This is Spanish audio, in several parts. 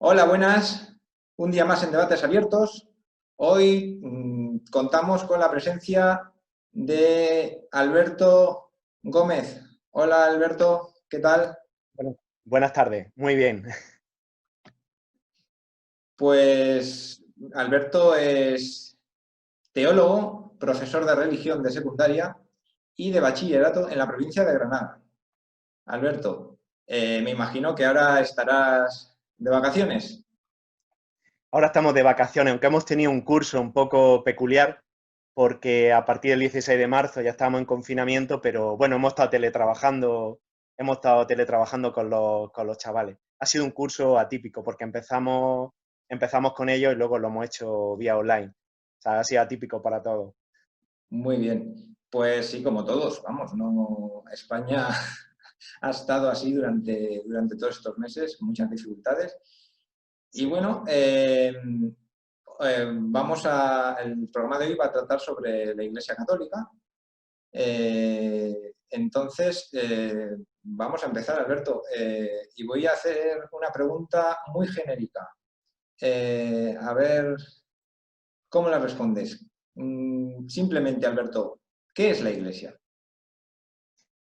Hola, buenas. Un día más en Debates Abiertos. Hoy contamos con la presencia de Alberto Gómez. Hola, Alberto, ¿qué tal? Bueno, buenas tardes, muy bien. Pues Alberto es teólogo, profesor de religión de secundaria y de bachillerato en la provincia de Granada. Alberto, me imagino que ahora estarás de vacaciones. Ahora estamos de vacaciones, aunque hemos tenido un curso un poco peculiar, porque a partir del 16 de marzo ya estábamos en confinamiento, pero bueno, hemos estado teletrabajando con los chavales. Ha sido un curso atípico, porque empezamos con ellos y luego lo hemos hecho vía online. O sea, ha sido atípico para todos. Muy bien. Pues sí, como todos, vamos, no, España ha estado así durante todos estos meses, con muchas dificultades. Y Sí. bueno, el programa de hoy va a tratar sobre la Iglesia Católica. Entonces, vamos a empezar, Alberto, y voy a hacer una pregunta muy genérica. A ver, ¿cómo la respondes? Simplemente, Alberto, ¿qué es la Iglesia?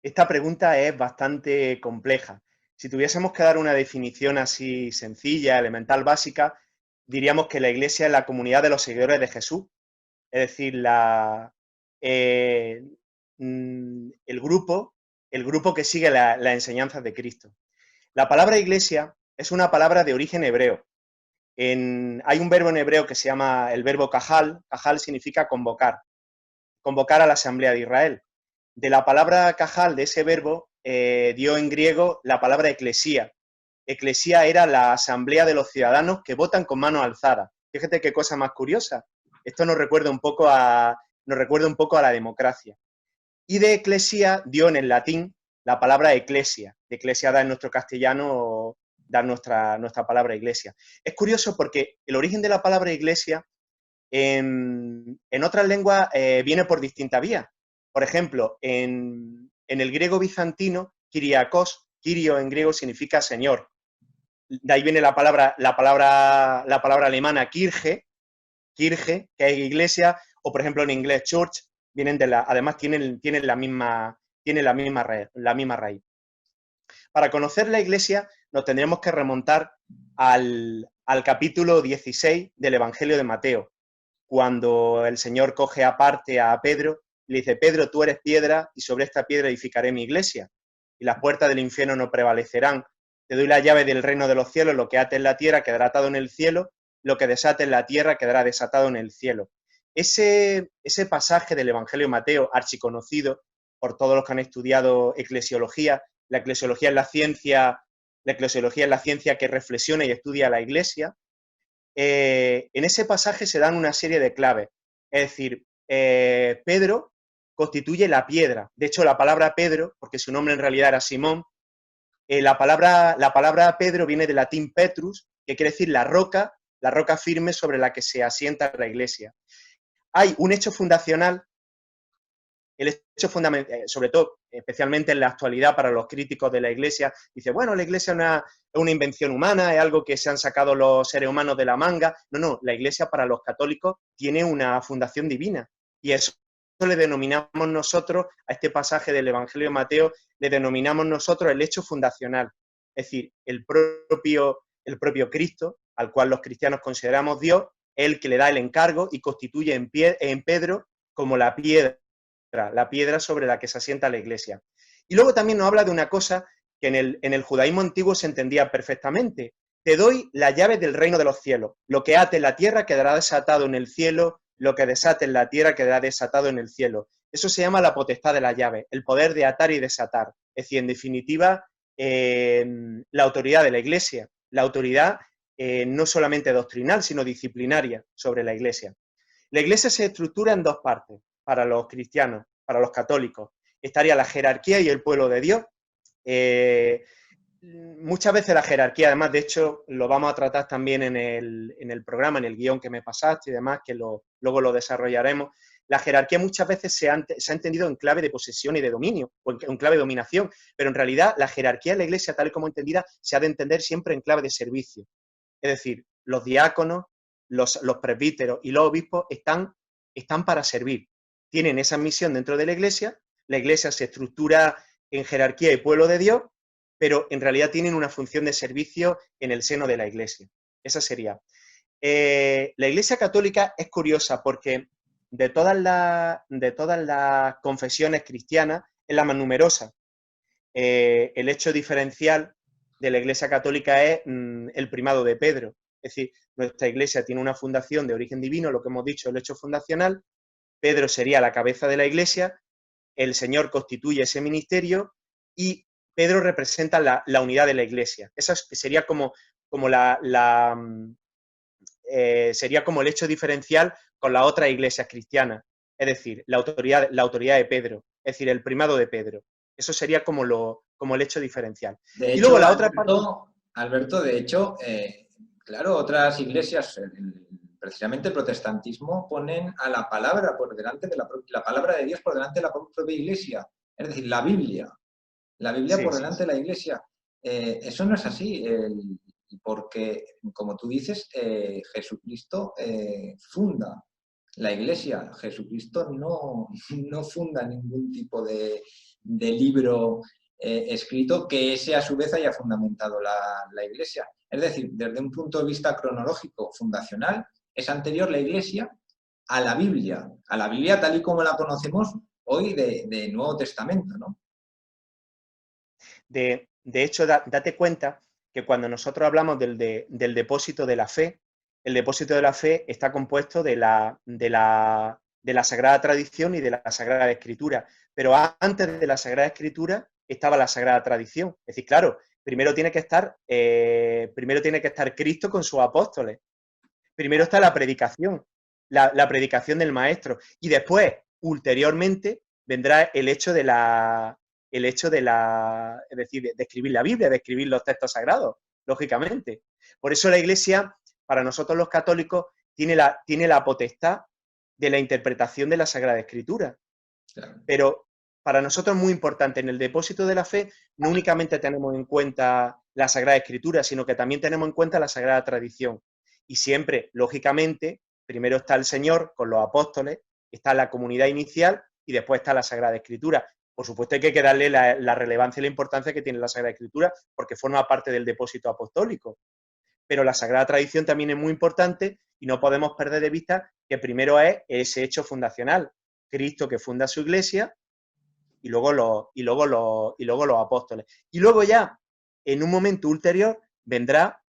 Esta pregunta es bastante compleja. Si tuviésemos que dar una definición así sencilla, elemental, básica, diríamos que la Iglesia es la comunidad de los seguidores de Jesús, es decir, eh, el grupo que sigue las enseñanzas de Cristo. La palabra Iglesia es una palabra de origen hebreo. Hay un verbo en hebreo que se llama el verbo kahal. Kahal significa convocar a la Asamblea de Israel. De la palabra cajal, de ese verbo, dio en griego la palabra eclesía. Eclesía era la asamblea de los ciudadanos que votan con manos alzadas. Fíjate qué cosa más curiosa. Esto nos recuerda un poco a la democracia. Y de eclesía dio en el latín la palabra eclesia. De eclesia da en nuestro castellano, da nuestra palabra iglesia. Es curioso porque el origen de la palabra iglesia en otras lenguas viene por distintas vías. Por ejemplo, en el griego bizantino, Kyriakos, Kyrio en griego significa Señor. De ahí viene la palabra alemana Kirche, que es iglesia, o por ejemplo en inglés church, además tienen la misma raíz. Para conocer la iglesia nos tendremos que remontar al capítulo 16 del Evangelio de Mateo, cuando el Señor coge aparte a Pedro y le dice: Pedro, tú eres piedra y sobre esta piedra edificaré mi iglesia y las puertas del infierno no prevalecerán. Te doy la llave del reino de los cielos, lo que ate en la tierra quedará atado en el cielo, lo que desate en la tierra quedará desatado en el cielo. Ese pasaje del Evangelio de Mateo, archiconocido por todos los que han estudiado eclesiología, la eclesiología es la ciencia que reflexiona y estudia la iglesia. En ese pasaje se dan una serie de claves. Es decir, Pedro constituye la piedra. De hecho, la palabra Pedro, porque su nombre en realidad era Simón, la palabra Pedro viene del latín Petrus, que quiere decir la roca firme sobre la que se asienta la iglesia. Hay un hecho fundacional, el hecho fundamental, sobre todo, especialmente en la actualidad para los críticos de la Iglesia, dice, bueno, la Iglesia es una invención humana, es algo que se han sacado los seres humanos de la manga. No, la Iglesia para los católicos tiene una fundación divina y eso le denominamos nosotros, a este pasaje del Evangelio de Mateo, le denominamos nosotros el hecho fundacional. Es decir, el propio Cristo, al cual los cristianos consideramos Dios, es el que le da el encargo y constituye en Pedro como la piedra sobre la que se asienta la iglesia. Y luego también nos habla de una cosa que en el judaísmo antiguo se entendía perfectamente. Te doy la llave del reino de los cielos. Lo que ate en la tierra quedará desatado en el cielo, lo que desate en la tierra quedará desatado en el cielo. Eso se llama la potestad de la llave, el poder de atar y desatar. Es decir, en definitiva, la autoridad de la iglesia, la autoridad no solamente doctrinal, sino disciplinaria sobre la iglesia. La iglesia se estructura en dos partes para los cristianos, para los católicos. Estaría la jerarquía y el pueblo de Dios. Eh, Muchas veces la jerarquía, además, de hecho, lo vamos a tratar también en el programa, en el guión que me pasaste y demás, que luego lo desarrollaremos. La jerarquía muchas veces se ha entendido en clave de posesión y de dominio, o en clave de dominación, pero en realidad la jerarquía en la iglesia, tal y como entendida, se ha de entender siempre en clave de servicio. Es decir, los diáconos, los presbíteros y los obispos están para servir. Tienen esa misión dentro de la iglesia se estructura en jerarquía y pueblo de Dios, pero en realidad tienen una función de servicio en el seno de la iglesia. Esa sería. La Iglesia Católica es curiosa porque de todas las confesiones cristianas es la más numerosa. El hecho diferencial de la Iglesia Católica es el primado de Pedro. Es decir, nuestra Iglesia tiene una fundación de origen divino, lo que hemos dicho, el hecho fundacional. Pedro sería la cabeza de la Iglesia, el Señor constituye ese ministerio y Pedro representa la unidad de la Iglesia. Esa sería sería como el hecho diferencial con las otras iglesias cristianas, es decir, la autoridad de Pedro, es decir, el primado de Pedro. Eso sería como el hecho diferencial. De Y luego hecho, la otra parte... Alberto, de hecho, claro, otras iglesias, precisamente el protestantismo, ponen a la palabra por delante de la palabra de Dios por delante de la propia iglesia. Es decir, la Biblia Sí, por sí, delante sí. de la iglesia. Eso no es así, porque, como tú dices, Jesucristo funda la iglesia. Jesucristo no funda ningún tipo de libro escrito que ese a su vez haya fundamentado la iglesia. Es decir, desde un punto de vista cronológico fundacional, es anterior la iglesia a la Biblia tal y como la conocemos hoy de Nuevo Testamento, ¿no? De hecho, date cuenta que cuando nosotros hablamos del depósito de la fe, el depósito de la fe está compuesto de la Sagrada Tradición y de la Sagrada Escritura. Pero antes de la Sagrada Escritura estaba la Sagrada Tradición. Es decir, claro, primero tiene que estar Cristo con sus apóstoles. Primero está la predicación, la predicación del Maestro. Y después, ulteriormente, vendrá es decir, de escribir la Biblia, de escribir los textos sagrados, lógicamente. Por eso la Iglesia, para nosotros los católicos, tiene la potestad de la interpretación de la Sagrada Escritura. Claro. Pero para nosotros es muy importante, en el depósito de la fe no únicamente tenemos en cuenta la Sagrada Escritura, sino que también tenemos en cuenta la Sagrada Tradición. Y siempre, lógicamente, primero está el Señor con los apóstoles, está la comunidad inicial y después está la Sagrada Escritura. Por supuesto hay que darle la relevancia y la importancia que tiene la Sagrada Escritura porque forma parte del depósito apostólico. Pero la Sagrada Tradición también es muy importante y no podemos perder de vista que primero es ese hecho fundacional, Cristo que funda su iglesia y luego los apóstoles. Y luego ya, en un momento ulterior, vendrá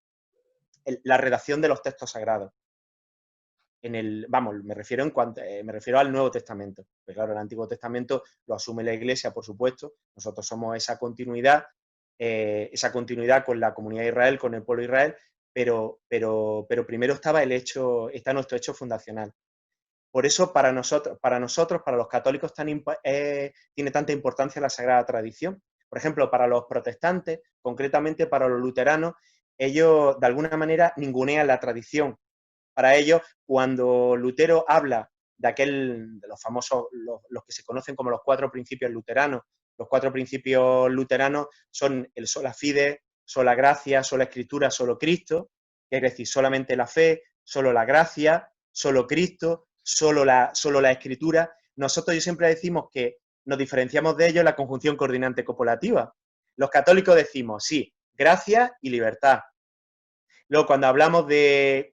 la redacción de los textos sagrados. Me refiero al Nuevo Testamento. Pues claro, el Antiguo Testamento lo asume la Iglesia, por supuesto. Nosotros somos esa continuidad con la comunidad de Israel, con el pueblo de Israel, pero primero está nuestro hecho fundacional. Por eso para nosotros, para los católicos, tiene tanta importancia la Sagrada Tradición. Por ejemplo, para los protestantes, concretamente para los luteranos, ellos de alguna manera ningunean la tradición. Para ellos, cuando Lutero habla de los famosos, los que se conocen como los 4 principios luteranos, los 4 principios luteranos son el sola fide, sola gracia, sola escritura, solo Cristo, es decir, solamente la fe, solo la gracia, solo Cristo, solo la escritura. Nosotros siempre decimos que nos diferenciamos de ellos en la conjunción coordinante copulativa. Los católicos decimos, sí, gracia y libertad. Luego, cuando hablamos de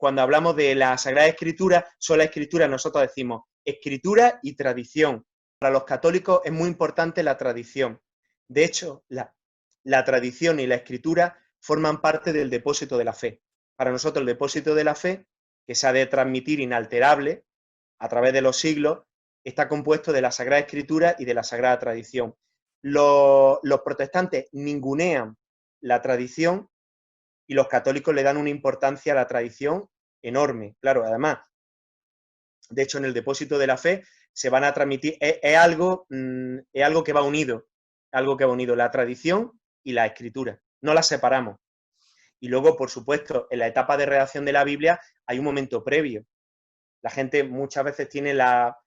la Sagrada Escritura, sola Escritura, nosotros decimos escritura y tradición. Para los católicos es muy importante la tradición. De hecho, la tradición y la escritura forman parte del depósito de la fe. Para nosotros el depósito de la fe, que se ha de transmitir inalterable a través de los siglos, está compuesto de la Sagrada Escritura y de la Sagrada Tradición. Los protestantes ningunean la tradición y los católicos le dan una importancia a la tradición enorme. Claro, además, de hecho, en el depósito de la fe se van a transmitir, es algo que va unido, la tradición y la escritura. No las separamos. Y luego, por supuesto, en la etapa de redacción de la Biblia hay un momento previo. La gente muchas veces tiene la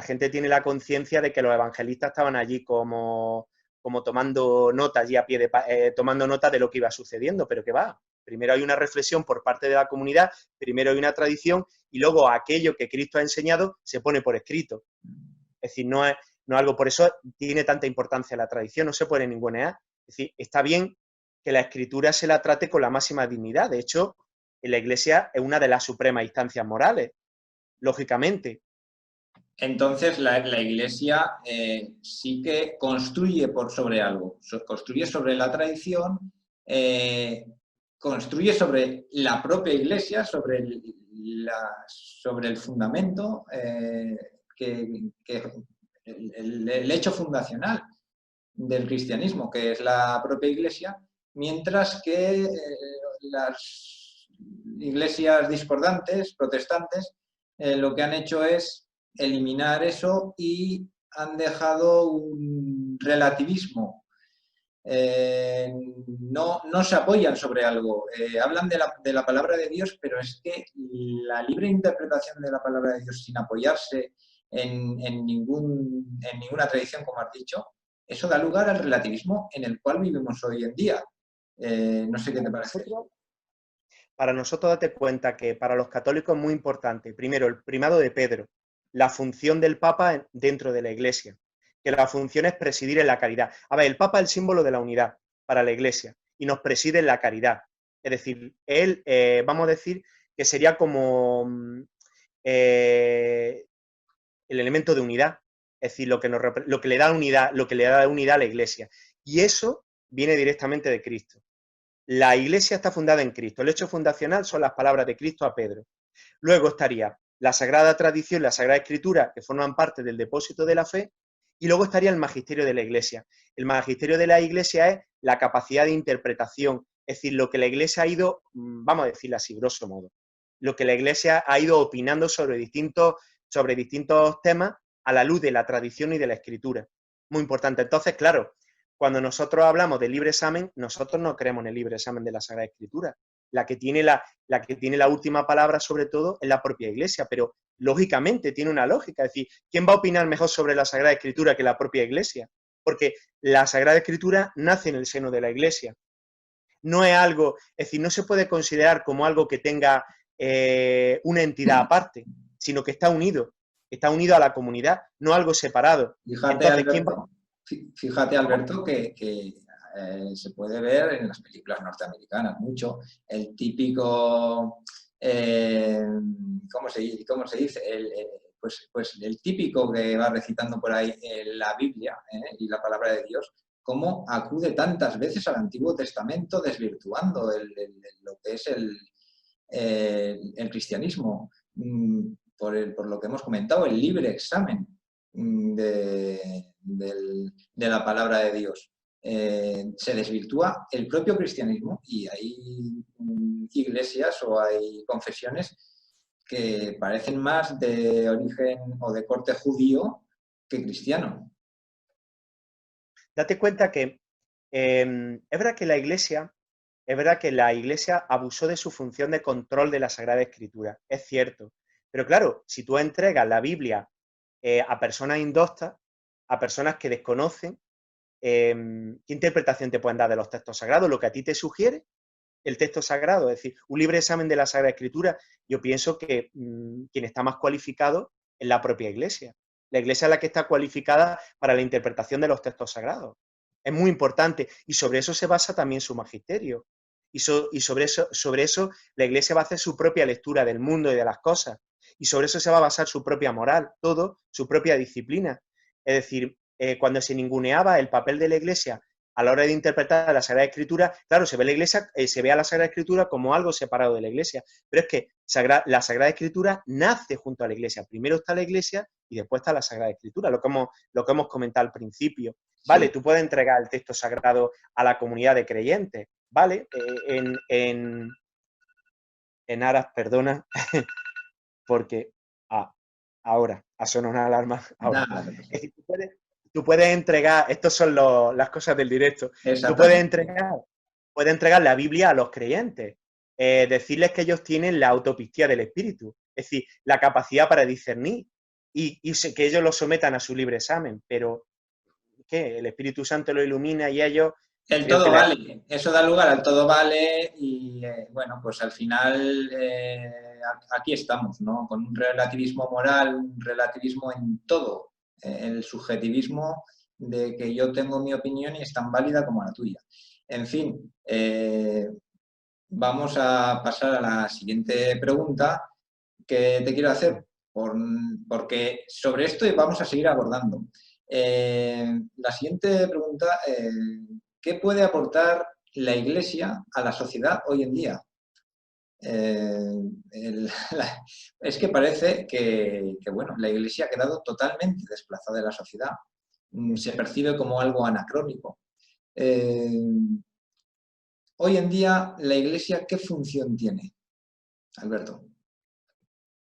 gente tiene la conciencia de que los evangelistas estaban allí como tomando notas allí tomando nota de lo que iba sucediendo, pero que va. Primero hay una reflexión por parte de la comunidad, primero hay una tradición y luego aquello que Cristo ha enseñado se pone por escrito. Es decir, no es algo, por eso tiene tanta importancia la tradición, no se puede ningunear. Es decir, está bien que la escritura se la trate con la máxima dignidad. De hecho, en la Iglesia es una de las supremas instancias morales, lógicamente. Entonces, la Iglesia sí que construye sobre algo, construye sobre la tradición, construye sobre la propia Iglesia, sobre el fundamento, el hecho fundacional del cristianismo, que es la propia Iglesia, mientras que las iglesias discordantes, protestantes, lo que han hecho es eliminar eso y han dejado un relativismo. No se apoyan sobre algo. Hablan de la palabra de Dios, pero es que la libre interpretación de la palabra de Dios sin apoyarse en ninguna tradición, como has dicho, eso da lugar al relativismo en el cual vivimos hoy en día. No sé qué te parece. Para nosotros, date cuenta que para los católicos es muy importante, primero, el primado de Pedro, la función del Papa dentro de la Iglesia, que la función es presidir en la caridad. A ver, el Papa es el símbolo de la unidad para la Iglesia y nos preside en la caridad. Es decir, él, vamos a decir, que sería como el elemento de unidad, es decir, lo que le da unidad, lo que le da unidad a la Iglesia. Y eso viene directamente de Cristo. La Iglesia está fundada en Cristo. El hecho fundacional son las palabras de Cristo a Pedro. Luego estaría la Sagrada Tradición, la Sagrada Escritura, que forman parte del depósito de la fe, y luego estaría el magisterio de la Iglesia. El magisterio de la Iglesia es la capacidad de interpretación, es decir, lo que la Iglesia ha ido, vamos a decirlo así, grosso modo, lo que la Iglesia ha ido opinando sobre distintos temas a la luz de la tradición y de la Escritura. Muy importante. Entonces, claro, cuando nosotros hablamos de libre examen, nosotros no creemos en el libre examen de la Sagrada Escritura. La que tiene la última palabra, sobre todo, es la propia Iglesia, pero lógicamente tiene una lógica. Es decir, ¿quién va a opinar mejor sobre la Sagrada Escritura que la propia Iglesia? Porque la Sagrada Escritura nace en el seno de la Iglesia. No es algo, es decir, no se puede considerar como algo que tenga una entidad aparte, sino que está unido a la comunidad, no algo separado. Fíjate, Alberto, que se puede ver en las películas norteamericanas mucho el típico, ¿cómo se dice? Pues el típico que va recitando por ahí la Biblia y la palabra de Dios, cómo acude tantas veces al Antiguo Testamento desvirtuando lo que es el cristianismo, por lo que hemos comentado, el libre examen de la palabra de Dios. Se desvirtúa el propio cristianismo y hay iglesias o hay confesiones que parecen más de origen o de corte judío que cristiano. Date cuenta que es verdad que la Iglesia abusó de su función de control de la Sagrada Escritura, es cierto. Pero claro, si tú entregas la Biblia a personas indoctas, a personas que desconocen, ¿qué interpretación te pueden dar de los textos sagrados? Lo que a ti te sugiere el texto sagrado, es decir, un libre examen de la Sagrada Escritura, yo pienso que quien está más cualificado es la propia Iglesia. La Iglesia es la que está cualificada para la interpretación de los textos sagrados. Es muy importante y sobre eso se basa también su magisterio. Y sobre eso la Iglesia va a hacer su propia lectura del mundo y de las cosas. Y sobre eso se va a basar su propia moral, todo, su propia disciplina. Es decir, cuando se ninguneaba el papel de la Iglesia a la hora de interpretar la Sagrada Escritura, claro, se ve a la Sagrada Escritura como algo separado de la Iglesia, pero es que la Sagrada Escritura nace junto a la Iglesia. Primero está la Iglesia y después está la Sagrada Escritura, lo que hemos comentado al principio. Vale, tú puedes entregar el texto sagrado a la comunidad de creyentes, ¿vale? En aras, perdona, porque ahora ha sonado una alarma. Ahora. Nada, Es decir, tú puedes entregar, estas son las cosas del directo, tú puedes entregar la Biblia a los creyentes, decirles que ellos tienen la autopistía del Espíritu, es decir, la capacidad para discernir y que ellos lo sometan a su libre examen, pero ¿qué? El Espíritu Santo lo ilumina y ellos El Creo todo que vale, eso da lugar al todo vale y bueno, pues al final aquí estamos, ¿no? Con un relativismo moral, un relativismo en todo, el subjetivismo de que yo tengo mi opinión y es tan válida como la tuya. En fin, vamos a pasar a la siguiente pregunta que te quiero hacer, porque sobre esto vamos a seguir abordando. La siguiente pregunta, ¿qué puede aportar la Iglesia a la sociedad hoy en día? Eh, es que parece bueno, la Iglesia ha quedado totalmente desplazada de la sociedad. Se percibe como algo anacrónico. Eh, Hoy en día, ¿la Iglesia qué función tiene, Alberto?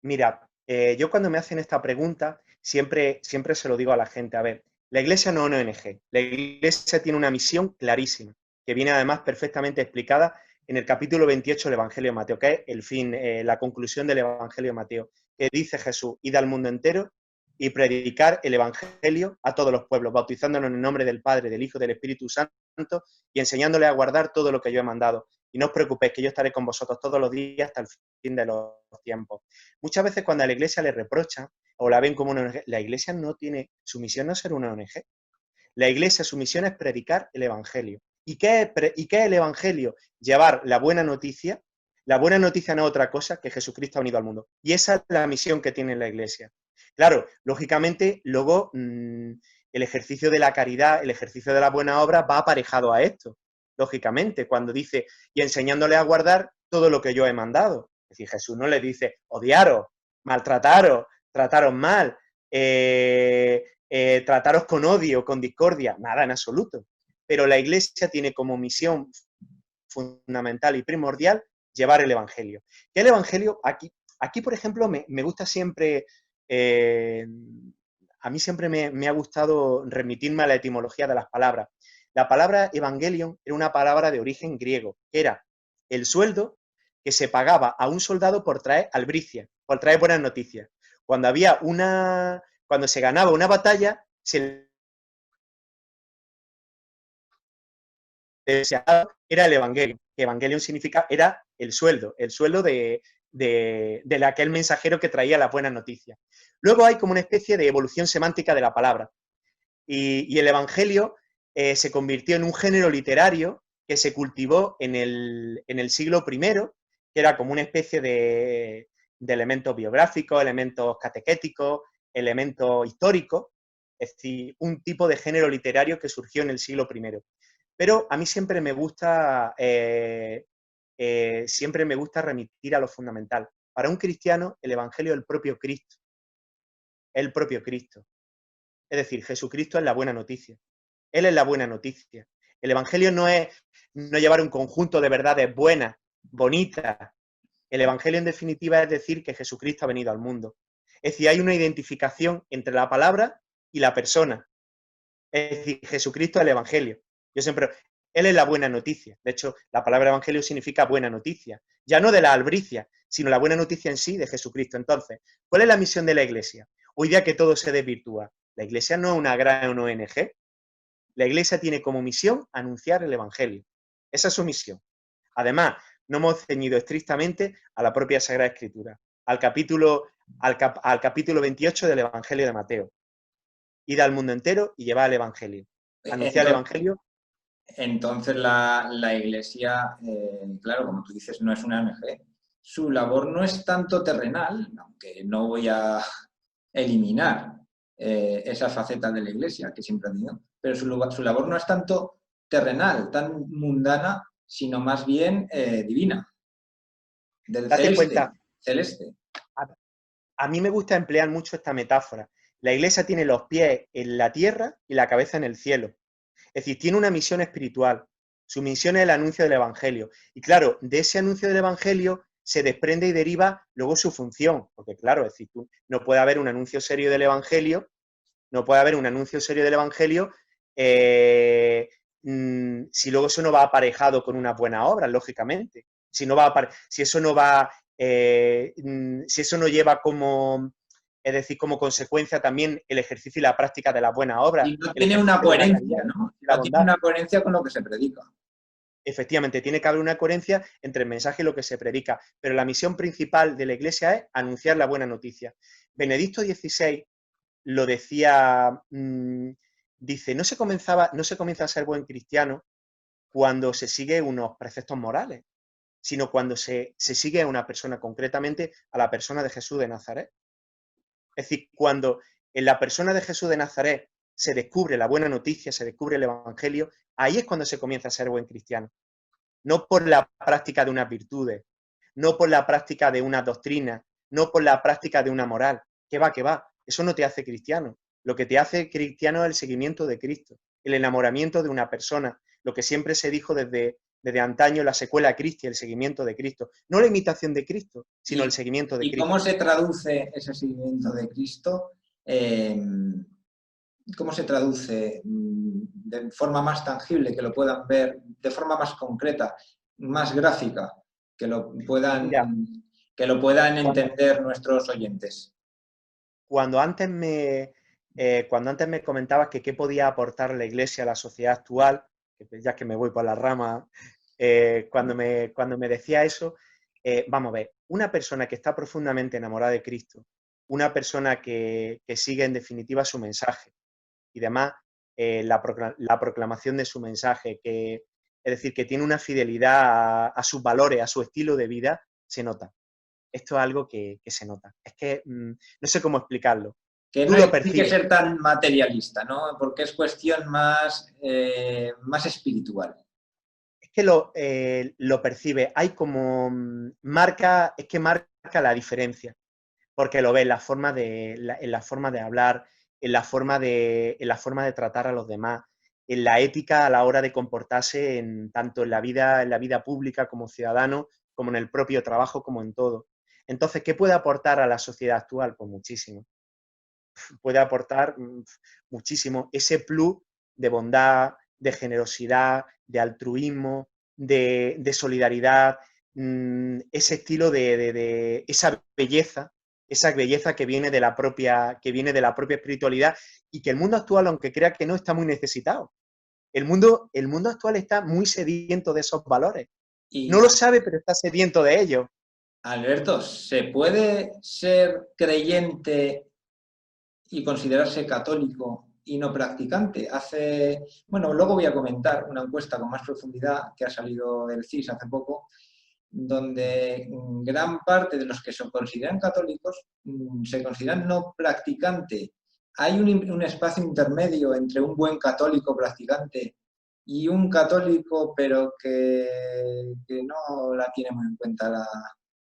Mira, yo cuando me hacen esta pregunta, siempre se lo digo a la gente, a ver, la Iglesia no es una ONG, la Iglesia tiene una misión clarísima, que viene además perfectamente explicada en el capítulo 28 del Evangelio de Mateo, que es el fin, la conclusión del Evangelio de Mateo, que dice Jesús, id al mundo entero y predicar el Evangelio a todos los pueblos, bautizándonos en el nombre del Padre, del Hijo y del Espíritu Santo, y enseñándoles a guardar todo lo que yo he mandado. Y no os preocupéis, que yo estaré con vosotros todos los días hasta el fin de los tiempos. Muchas veces cuando a la Iglesia le reprochan o la ven como una ONG, la Iglesia no tiene, su misión no es ser una ONG. La Iglesia, su misión es predicar el Evangelio. ¿Y qué es el Evangelio? Llevar la buena noticia. La buena noticia no es otra cosa que Jesucristo ha venido al mundo. Y esa es la misión que tiene la Iglesia. Claro, lógicamente, luego el ejercicio de la caridad, el ejercicio de la buena obra va aparejado a esto. Lógicamente, cuando dice, y enseñándole a guardar todo lo que yo he mandado. Es decir, Jesús no le dice, odiaros, maltrataros, trataros mal, trataros con odio, con discordia, nada en absoluto. Pero la Iglesia tiene como misión fundamental y primordial llevar el Evangelio. Que el Evangelio, aquí por ejemplo, me gusta siempre, a mí siempre me ha gustado remitirme a la etimología de las palabras. La palabra evangelion era una palabra de origen griego, que era el sueldo que se pagaba a un soldado por traer albricia, por traer buenas noticias. Cuando se ganaba una batalla, se era el Evangelio, que Evangelion significa, era el sueldo de aquel mensajero que traía las buenas noticias. Luego hay como una especie de evolución semántica de la palabra, y el Evangelio se convirtió en un género literario que se cultivó en el siglo I, que era como una especie de elementos biográficos, elementos catequéticos, elementos históricos, es decir, un tipo de género literario que surgió en el siglo I. Pero a mí siempre me gusta remitir a lo fundamental. Para un cristiano, el Evangelio es el propio Cristo. El propio Cristo. Es decir, Jesucristo es la buena noticia. Él es la buena noticia. El Evangelio no es no llevar un conjunto de verdades buenas, bonitas. El Evangelio, en definitiva, es decir que Jesucristo ha venido al mundo. Es decir, hay una identificación entre la palabra y la persona. Es decir, Jesucristo es el Evangelio. Yo siempre, Él es la buena noticia. De hecho, la palabra Evangelio significa buena noticia. Ya no de la albricia, sino la buena noticia en sí de Jesucristo. Entonces, ¿cuál es la misión de la Iglesia? Hoy día que todo se desvirtúa. La Iglesia no es una gran ONG. La Iglesia tiene como misión anunciar el Evangelio. Esa es su misión. Además, no hemos ceñido estrictamente a la propia Sagrada Escritura, al capítulo 28 del Evangelio de Mateo. Ir al mundo entero y llevar el Evangelio. Anunciar el Evangelio. Entonces la Iglesia, claro, como tú dices, no es una ONG. Su labor no es tanto terrenal, aunque no voy a eliminar esa faceta de la Iglesia que siempre ha tenido, pero su labor no es tanto terrenal, tan mundana, sino más bien divina, del Date cuenta, celeste. a mí me gusta emplear mucho esta metáfora. La Iglesia tiene los pies en la tierra y la cabeza en el cielo. Es decir, tiene una misión espiritual. Su misión es el anuncio del Evangelio. Y claro, de ese anuncio del Evangelio se desprende y deriva luego su función. Porque claro, es decir, no puede haber un anuncio serio del Evangelio, no puede haber un anuncio serio del Evangelio si luego eso no va aparejado con una buena obra, lógicamente. Si eso no lleva como es decir, como consecuencia también el ejercicio y la práctica de las buenas obras, Y no el tiene una ejercicio de la coherencia, caridad ¿no? y la No tiene bondad. una coherencia con lo que se predica. Efectivamente, tiene que haber una coherencia entre el mensaje y lo que se predica, pero la misión principal de la Iglesia es anunciar la buena noticia. Benedicto XVI lo decía, dice, no se comienza a ser buen cristiano cuando se sigue unos preceptos morales, sino cuando se sigue a una persona, concretamente a la persona de Jesús de Nazaret. Es decir, cuando en la persona de Jesús de Nazaret se descubre la buena noticia, se descubre el Evangelio, ahí es cuando se comienza a ser buen cristiano. No por la práctica de unas virtudes, no por la práctica de una doctrina, no por la práctica de una moral. Que va, que va. Eso no te hace cristiano. Lo que te hace cristiano es el seguimiento de Cristo, el enamoramiento de una persona, lo que siempre se dijo desde antaño, la secuela Christi, el seguimiento de Cristo. No la imitación de Cristo, sino el ¿Y, seguimiento de y cómo Cristo. se traduce ese seguimiento de Cristo? ¿Cómo se traduce de forma más tangible, que lo puedan ver, de forma más concreta, más gráfica, que lo puedan, Mira, que lo puedan cuando, entender nuestros oyentes? cuando antes me, cuando antes me comentabas que qué podía aportar la Iglesia a la sociedad actual, ya que me voy por la rama, cuando me decía eso, vamos a ver, una persona que está profundamente enamorada de Cristo, una persona que sigue en definitiva su mensaje y demás, la proclamación de su mensaje, es decir, que tiene una fidelidad a sus valores, a su estilo de vida, se nota. Esto es algo que se nota. Es que no sé cómo explicarlo. Que no Tú lo hay que percibes. ser tan materialista, ¿no? Porque es cuestión más espiritual. Es que lo percibe. Hay como es que marca la diferencia. Porque lo ves en en la forma de hablar, en la forma de tratar a los demás, en la ética a la hora de comportarse tanto en la vida pública como ciudadano, como en el propio trabajo, como en todo. Entonces, ¿qué puede aportar a la sociedad actual? Pues muchísimo. Puede aportar muchísimo ese plus de bondad, de generosidad, de altruismo, de solidaridad, ese estilo de esa belleza que viene de la propia espiritualidad y que el mundo actual, aunque crea que no, está muy necesitado. El mundo actual está muy sediento de esos valores. No Y, lo sabe, pero está sediento de ellos. Alberto, ¿se puede ser creyente y considerarse católico y no practicante? Bueno, luego voy a comentar una encuesta con más profundidad que ha salido del CIS hace poco, donde gran parte de los que se consideran católicos se consideran no practicante. Hay un espacio intermedio entre un buen católico practicante y un católico pero que no la tiene muy en cuenta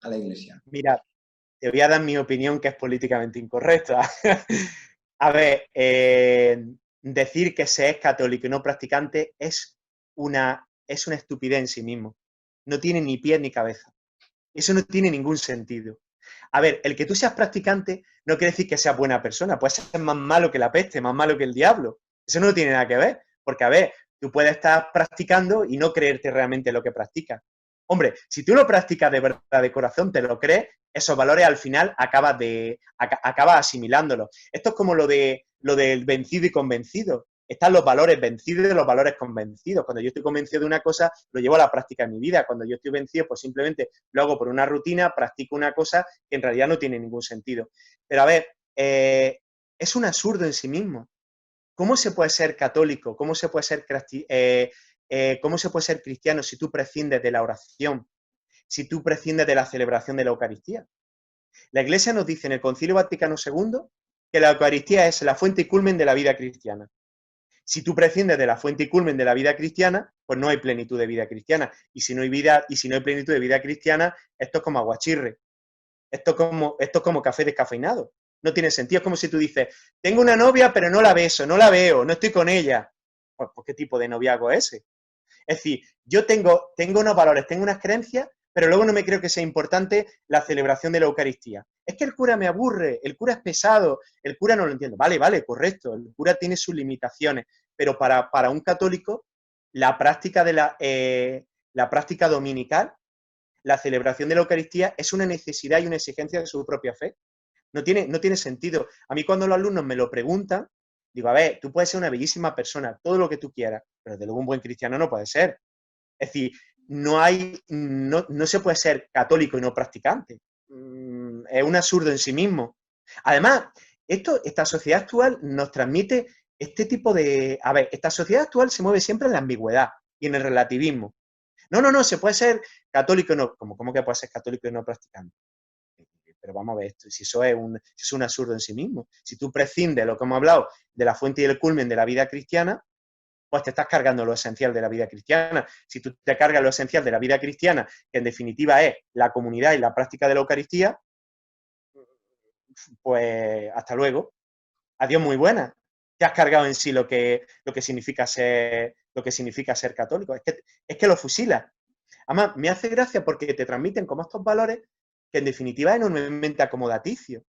a la Iglesia. Mira, te voy a dar mi opinión que es políticamente incorrecta. A ver, decir que se es católico y no practicante es una estupidez en sí mismo. No tiene ni pie ni cabeza. Eso no tiene ningún sentido. A ver, el que tú seas practicante no quiere decir que seas buena persona. Puedes ser más malo que la peste, más malo que el diablo. Eso no tiene nada que ver. Porque, a ver, tú puedes estar practicando y no creerte realmente lo que practicas. Hombre, si tú lo practicas de verdad, de corazón, te lo crees, esos valores al final acabas asimilándolos. Esto es como lo del vencido y convencido. Están los valores vencidos y los valores convencidos. Cuando yo estoy convencido de una cosa, lo llevo a la práctica en mi vida. Cuando yo estoy vencido, pues simplemente lo hago por una rutina, practico una cosa que en realidad no tiene ningún sentido. Pero a ver, es un absurdo en sí mismo. ¿Cómo se puede ser católico? ¿Cómo se puede ser cristiano si tú prescindes de la oración? Si tú prescindes de la celebración de la Eucaristía. La Iglesia nos dice en el Concilio Vaticano II que la Eucaristía es la fuente y culmen de la vida cristiana. Si tú prescindes de la fuente y culmen de la vida cristiana, pues no hay plenitud de vida cristiana. Y si no hay plenitud de vida cristiana, esto es como aguachirre. Esto es como café descafeinado. No tiene sentido. Es como si tú dices, tengo una novia, pero no la beso, no la veo, no estoy con ella. Pues, ¿qué tipo de noviazgo es ese? Es decir, yo tengo unos valores, tengo unas creencias, pero luego no me creo que sea importante la celebración de la Eucaristía. Es que el cura me aburre, el cura es pesado, el cura no lo entiendo. Vale, vale, correcto, el cura tiene sus limitaciones, pero para un católico, la práctica la práctica dominical, la celebración de la Eucaristía es una necesidad y una exigencia de su propia fe. No tiene sentido. A mí cuando los alumnos me lo preguntan, digo, a ver, tú puedes ser una bellísima persona, todo lo que tú quieras, pero de luego un buen cristiano no puede ser. Es decir, no se puede ser católico y no practicante. Es un absurdo en sí mismo. Además, esta sociedad actual nos transmite este tipo de... A ver, esta sociedad actual se mueve siempre en la ambigüedad y en el relativismo. No, se puede ser católico y no... ¿Cómo que puede ser católico y no practicante? Pero vamos a ver, si eso es un absurdo en sí mismo. Si tú prescindes, lo que hemos hablado, de la fuente y el culmen de la vida cristiana, pues te estás cargando lo esencial de la vida cristiana. Si tú te cargas lo esencial de la vida cristiana, que en definitiva es la comunidad y la práctica de la Eucaristía, pues hasta luego. Adiós, muy buena. Te has cargado en sí lo que significa ser católico. Es que lo fusila. Además, me hace gracia porque te transmiten como estos valores que en definitiva es enormemente acomodaticio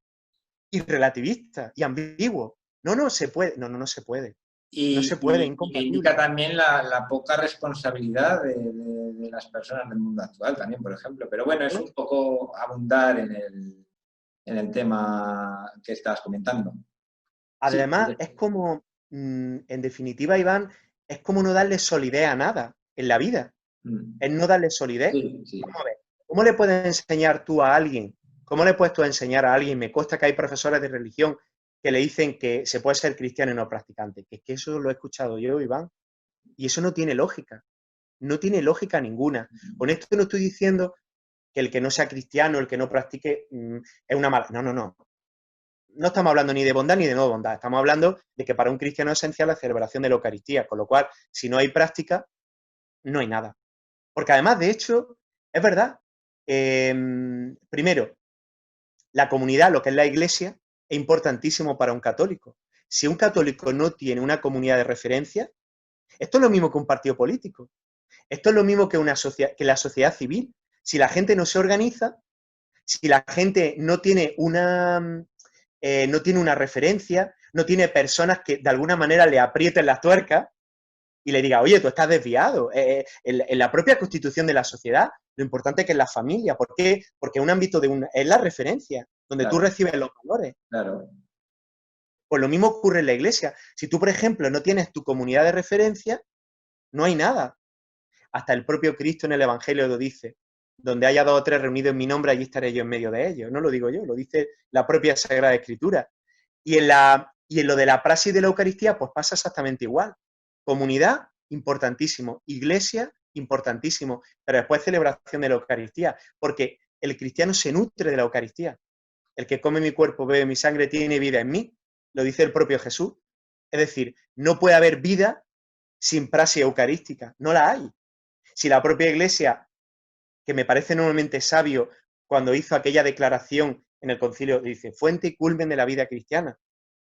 y relativista y ambiguo. No se puede. No se puede. No se puede, es Y que indica incompatible. también la poca responsabilidad de las personas del mundo actual también, por ejemplo. Pero bueno, es ¿No? un poco abundar en el tema que estás comentando. Sí, Además, es como, en definitiva, Iván, es como no darle solidez a nada en la vida. mm, Es no darle solidez. sí, sí, Vamos a ver, ¿cómo le puedes enseñar tú a alguien? ¿Cómo le puedes tú enseñar a alguien? Me consta que hay profesores de religión que le dicen que se puede ser cristiano y no practicante. Que es que eso lo he escuchado yo, Iván, y eso no tiene lógica. No tiene lógica ninguna. Con esto no estoy diciendo que el que no sea cristiano, el que no practique, es una mala. No. No estamos hablando ni de bondad ni de no bondad. Estamos hablando de que para un cristiano es esencial la celebración de la Eucaristía. Con lo cual, si no hay práctica, no hay nada. Porque además, de hecho, es verdad. Primero, la comunidad, lo que es la iglesia, es importantísimo para un católico. Si un católico no tiene una comunidad de referencia, esto es lo mismo que un partido político. Esto es lo mismo que que la sociedad civil. Si la gente no se organiza, si la gente no tiene una referencia, no tiene personas que de alguna manera le aprieten las tuercas y le diga, oye, tú estás desviado. En la propia constitución de la sociedad, lo importante es que es la familia. ¿Por qué? Porque un ámbito es la referencia, donde tú claro, recibes los valores. claro. Pues lo mismo ocurre en la iglesia. Si tú, por ejemplo, no tienes tu comunidad de referencia, no hay nada. Hasta el propio Cristo en el Evangelio lo dice. Donde haya 2 o 3 reunidos en mi nombre, allí estaré yo en medio de ellos. No lo digo yo, lo dice la propia Sagrada Escritura. Y en lo de la praxis de la Eucaristía, pues pasa exactamente igual. Comunidad, importantísimo. Iglesia, importantísimo. Pero después celebración de la Eucaristía. Porque el cristiano se nutre de la Eucaristía. El que come mi cuerpo, bebe mi sangre, tiene vida en mí. Lo dice el propio Jesús. Es decir, no puede haber vida sin praxis eucarística. No la hay. Si la propia Iglesia, que me parece enormemente sabio, cuando hizo aquella declaración en el concilio, dice, fuente y culmen de la vida cristiana.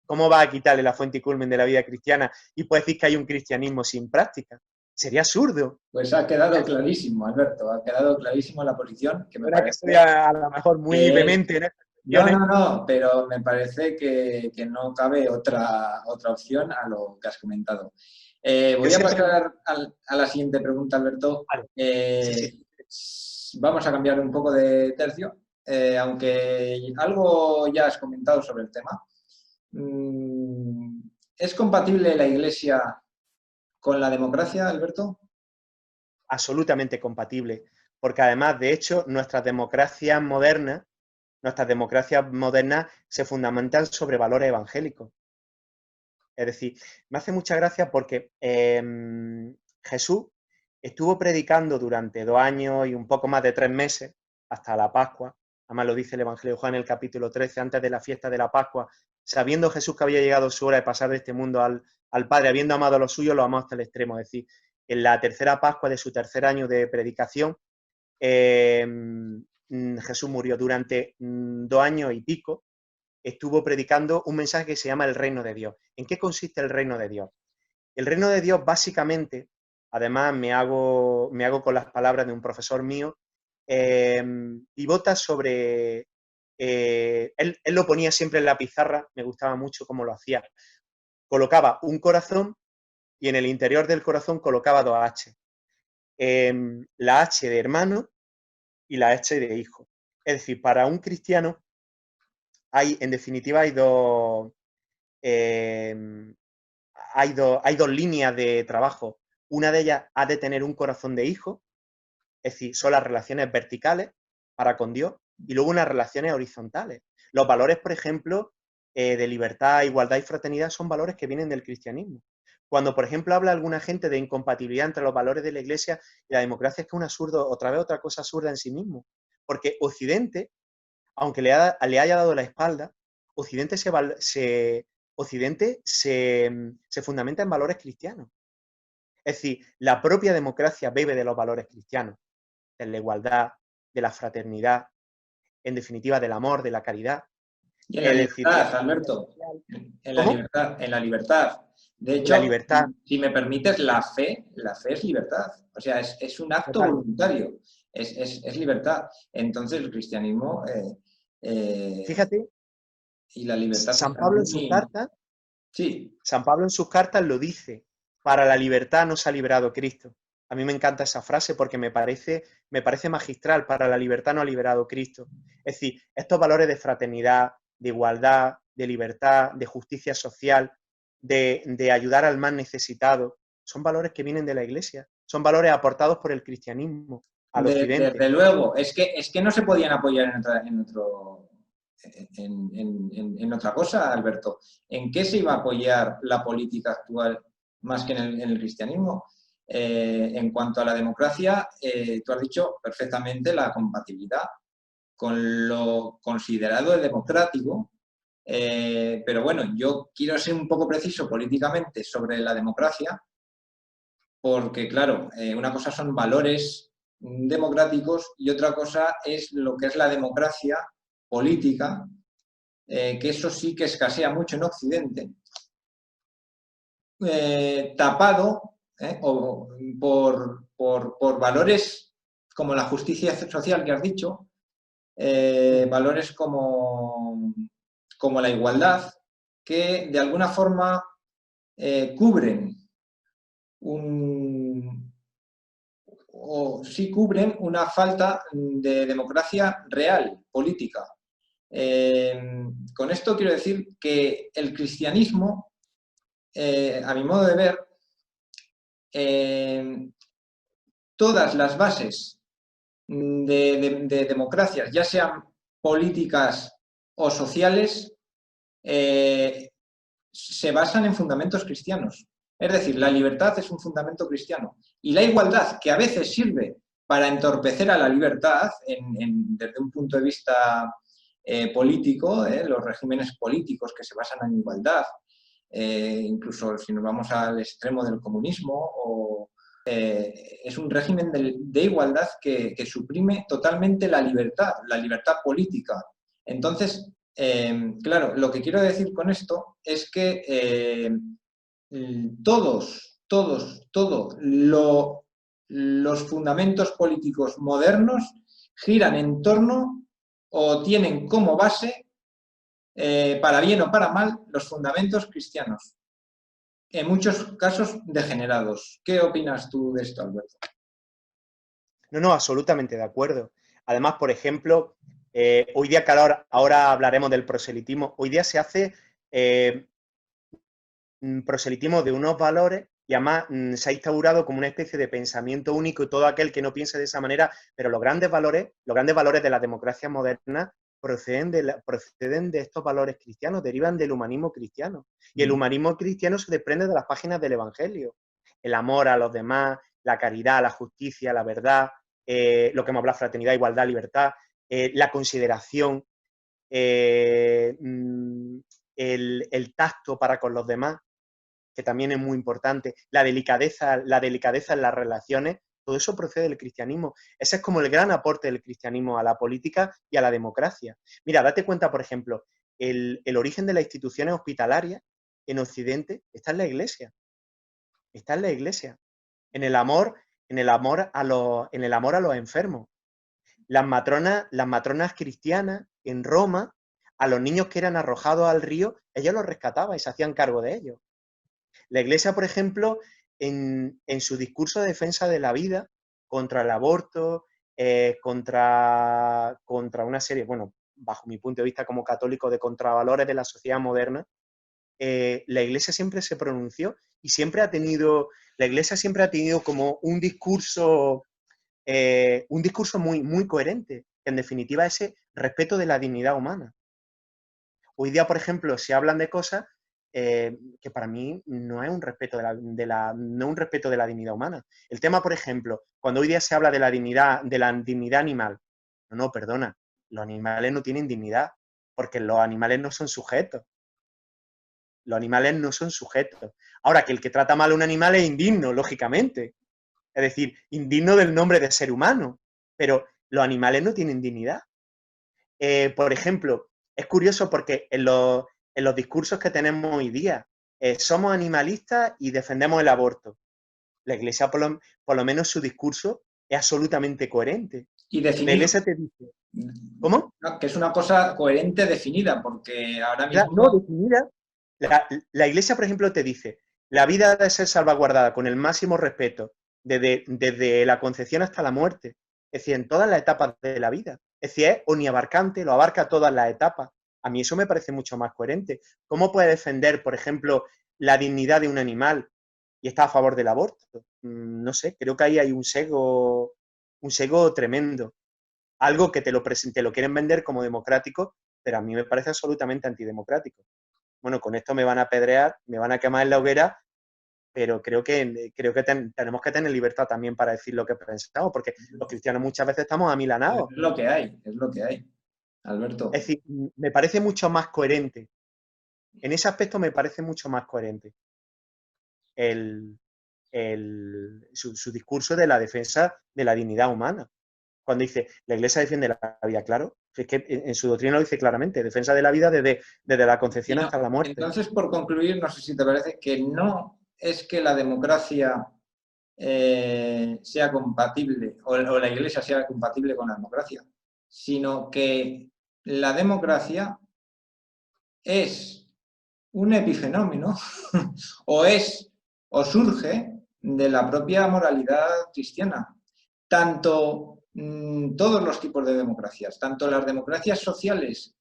¿Cómo va a quitarle la fuente y culmen de la vida cristiana y puede decir que hay un cristianismo sin práctica? Sería absurdo. Pues ha quedado clarísimo, Alberto, ha quedado clarísimo la posición, que me Ahora que soy parece a lo mejor muy que es... vehemente en estas No, cuestiones. no, no, pero me parece que no cabe otra opción a lo que has comentado. Yo Voy a siempre... pasar a la siguiente pregunta, Alberto. Vale, sí, sí. Vamos a cambiar un poco de tercio, aunque algo ya has comentado sobre el tema. ¿Es compatible la Iglesia con la democracia, Alberto? Absolutamente compatible. Porque además, de hecho, nuestras democracias modernas se fundamentan sobre valores evangélicos. Es decir, me hace mucha gracia porque Jesús estuvo predicando durante 2 años y un poco más de 3 meses, hasta la Pascua. Además lo dice el Evangelio de Juan en el capítulo 13, antes de la fiesta de la Pascua, sabiendo Jesús que había llegado su hora de pasar de este mundo al Padre, habiendo amado a los suyos, lo amó hasta el extremo. Es decir, en la tercera Pascua de su tercer año de predicación, Jesús murió durante 2 años y pico. Estuvo predicando un mensaje que se llama el reino de Dios. ¿En qué consiste el reino de Dios? El reino de Dios básicamente, además me hago con las palabras de un profesor mío, pivota sobre... él lo ponía siempre en la pizarra, me gustaba mucho cómo lo hacía. Colocaba un corazón y en el interior del corazón colocaba 2 H. La H de hermano y la H de hijo. Es decir, para un cristiano en definitiva, hay dos líneas de trabajo. Una de ellas ha de tener un corazón de hijo, es decir, son las relaciones verticales para con Dios, y luego unas relaciones horizontales. Los valores, por ejemplo, de libertad, igualdad y fraternidad son valores que vienen del cristianismo. Cuando, por ejemplo, habla alguna gente de incompatibilidad entre los valores de la Iglesia y la democracia, es que es un absurdo, otra vez otra cosa absurda en sí mismo. Porque Occidente, aunque le haya dado la espalda, Occidente se fundamenta en valores cristianos. Es decir, la propia democracia bebe de los valores cristianos, de la igualdad, de la fraternidad, en definitiva del amor, de la caridad. Y en la Es decir, libertad, Alberto, en la ¿cómo? libertad, en la libertad. De La hecho, libertad, si me permites, la fe es libertad. O sea, es un acto total. voluntario, es libertad. Entonces, el cristianismo Fíjate, y la libertad San están Pablo en sus muy... cartas, Sí, San Pablo en sus cartas lo dice, para la libertad nos ha liberado Cristo. A mí me encanta esa frase porque me parece magistral, para la libertad nos ha liberado Cristo. Es decir, estos valores de fraternidad, de igualdad, de libertad, de justicia social, de ayudar al más necesitado, son valores que vienen de la Iglesia, son valores aportados por el cristianismo al Occidente. desde luego. Es que no se podían apoyar en otra cosa, Alberto. ¿En qué se iba a apoyar la política actual más que en el cristianismo? En cuanto a la democracia, tú has dicho perfectamente la compatibilidad con lo considerado democrático, pero bueno, yo quiero ser un poco preciso políticamente sobre la democracia, porque claro, una cosa son valores democráticos y otra cosa es lo que es la democracia política, que eso sí que escasea mucho en Occidente, tapado por valores como la justicia social que has dicho, valores como la igualdad, que de alguna forma cubren sí cubren una falta de democracia real, política. Con esto quiero decir que el cristianismo, a mi modo de ver, todas las bases de democracias, ya sean políticas o sociales, se basan en fundamentos cristianos. Es decir, la libertad es un fundamento cristiano. Y la igualdad, que a veces sirve para entorpecer a la libertad desde un punto de vista político, los regímenes políticos que se basan en igualdad, incluso si nos vamos al extremo del comunismo, es un régimen de igualdad que suprime totalmente la libertad política. Entonces, claro, lo que quiero decir con esto es que todos los fundamentos políticos modernos giran en torno o tienen como base, para bien o para mal, los fundamentos cristianos. En muchos casos degenerados. ¿Qué opinas tú de esto, Alberto? No, absolutamente de acuerdo. Además, por ejemplo, hoy día que ahora hablaremos del proselitismo, hoy día se hace proselitismo de unos valores y además se ha instaurado como una especie de pensamiento único y todo aquel que no piense de esa manera, pero los grandes valores de la democracia moderna proceden de estos valores cristianos, derivan del humanismo cristiano. Y el humanismo cristiano se desprende de las páginas del Evangelio. El amor a los demás, la caridad, la justicia, la verdad, lo que hemos hablado, fraternidad, igualdad, libertad, la consideración, el tacto para con los demás, que también es muy importante, la delicadeza en las relaciones, todo eso procede del cristianismo. Ese es como el gran aporte del cristianismo a la política y a la democracia. Mira, date cuenta, por ejemplo, el origen de las instituciones hospitalarias en Occidente está en la Iglesia. Está en la Iglesia. En el amor a los enfermos. Las matronas cristianas en Roma, a los niños que eran arrojados al río, ellos los rescataban y se hacían cargo de ellos. La Iglesia, por ejemplo, en su discurso de defensa de la vida, contra el aborto, contra una serie, bueno, bajo mi punto de vista como católico, de contravalores de la sociedad moderna, la Iglesia siempre se pronunció y la Iglesia siempre ha tenido como un discurso muy, muy coherente, que en definitiva es ese respeto de la dignidad humana. Hoy día, por ejemplo, se hablan de cosas que para mí no es un respeto no un respeto de la dignidad humana. El tema, por ejemplo, cuando hoy día se habla de la dignidad animal, no, perdona, los animales no tienen dignidad, porque los animales no son sujetos. Los animales no son sujetos. Ahora, que el que trata mal a un animal es indigno, lógicamente. Es decir, indigno del nombre de ser humano. Pero los animales no tienen dignidad. Por ejemplo, es curioso porque en los discursos que tenemos hoy día, somos animalistas y defendemos el aborto. La Iglesia, por lo menos su discurso es absolutamente coherente. Y La definido. Iglesia te dice, ¿cómo? Que es una cosa coherente definida, porque ahora No, mismo... definida. La Iglesia, por ejemplo, te dice, la vida debe ser salvaguardada con el máximo respeto desde la concepción hasta la muerte. Es decir, en todas las etapas de la vida. Es decir, es omniabarcante, lo abarca todas las etapas. A mí eso me parece mucho más coherente. ¿Cómo puede defender, por ejemplo, la dignidad de un animal y está a favor del aborto? No sé, creo que ahí hay un sesgo tremendo. Algo que te lo quieren vender como democrático, pero a mí me parece absolutamente antidemocrático. Bueno, con esto me van a apedrear, me van a quemar en la hoguera, pero creo que tenemos que tener libertad también para decir lo que pensamos, porque los cristianos muchas veces estamos amilanados. Es lo que hay, es lo que hay, Alberto. Es decir, me parece mucho más coherente. En ese aspecto me parece mucho más coherente su discurso de la defensa de la dignidad humana. Cuando dice, la Iglesia defiende la vida, claro, es que en su doctrina lo dice claramente, defensa de la vida desde la concepción hasta la muerte. Entonces, por concluir, no sé si te parece que no es que la democracia sea compatible, o la Iglesia sea compatible con la democracia, sino que la democracia es un epifenómeno o surge de la propia moralidad cristiana. Tanto todos los tipos de democracias, tanto las democracias sociales,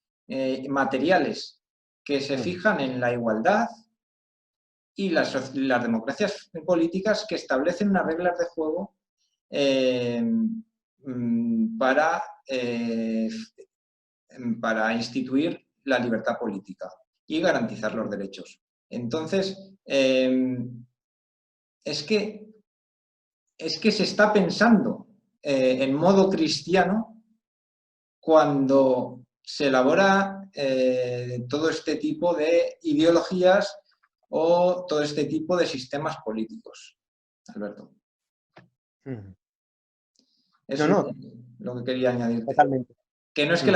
materiales, que se fijan en la igualdad, y las democracias políticas que establecen unas reglas de juego para instituir la libertad política y garantizar los derechos. Entonces, es que se está pensando en modo cristiano cuando se elabora todo este tipo de ideologías o todo este tipo de sistemas políticos. Alberto. Eso No, es lo que quería añadirte. Totalmente. Que no es que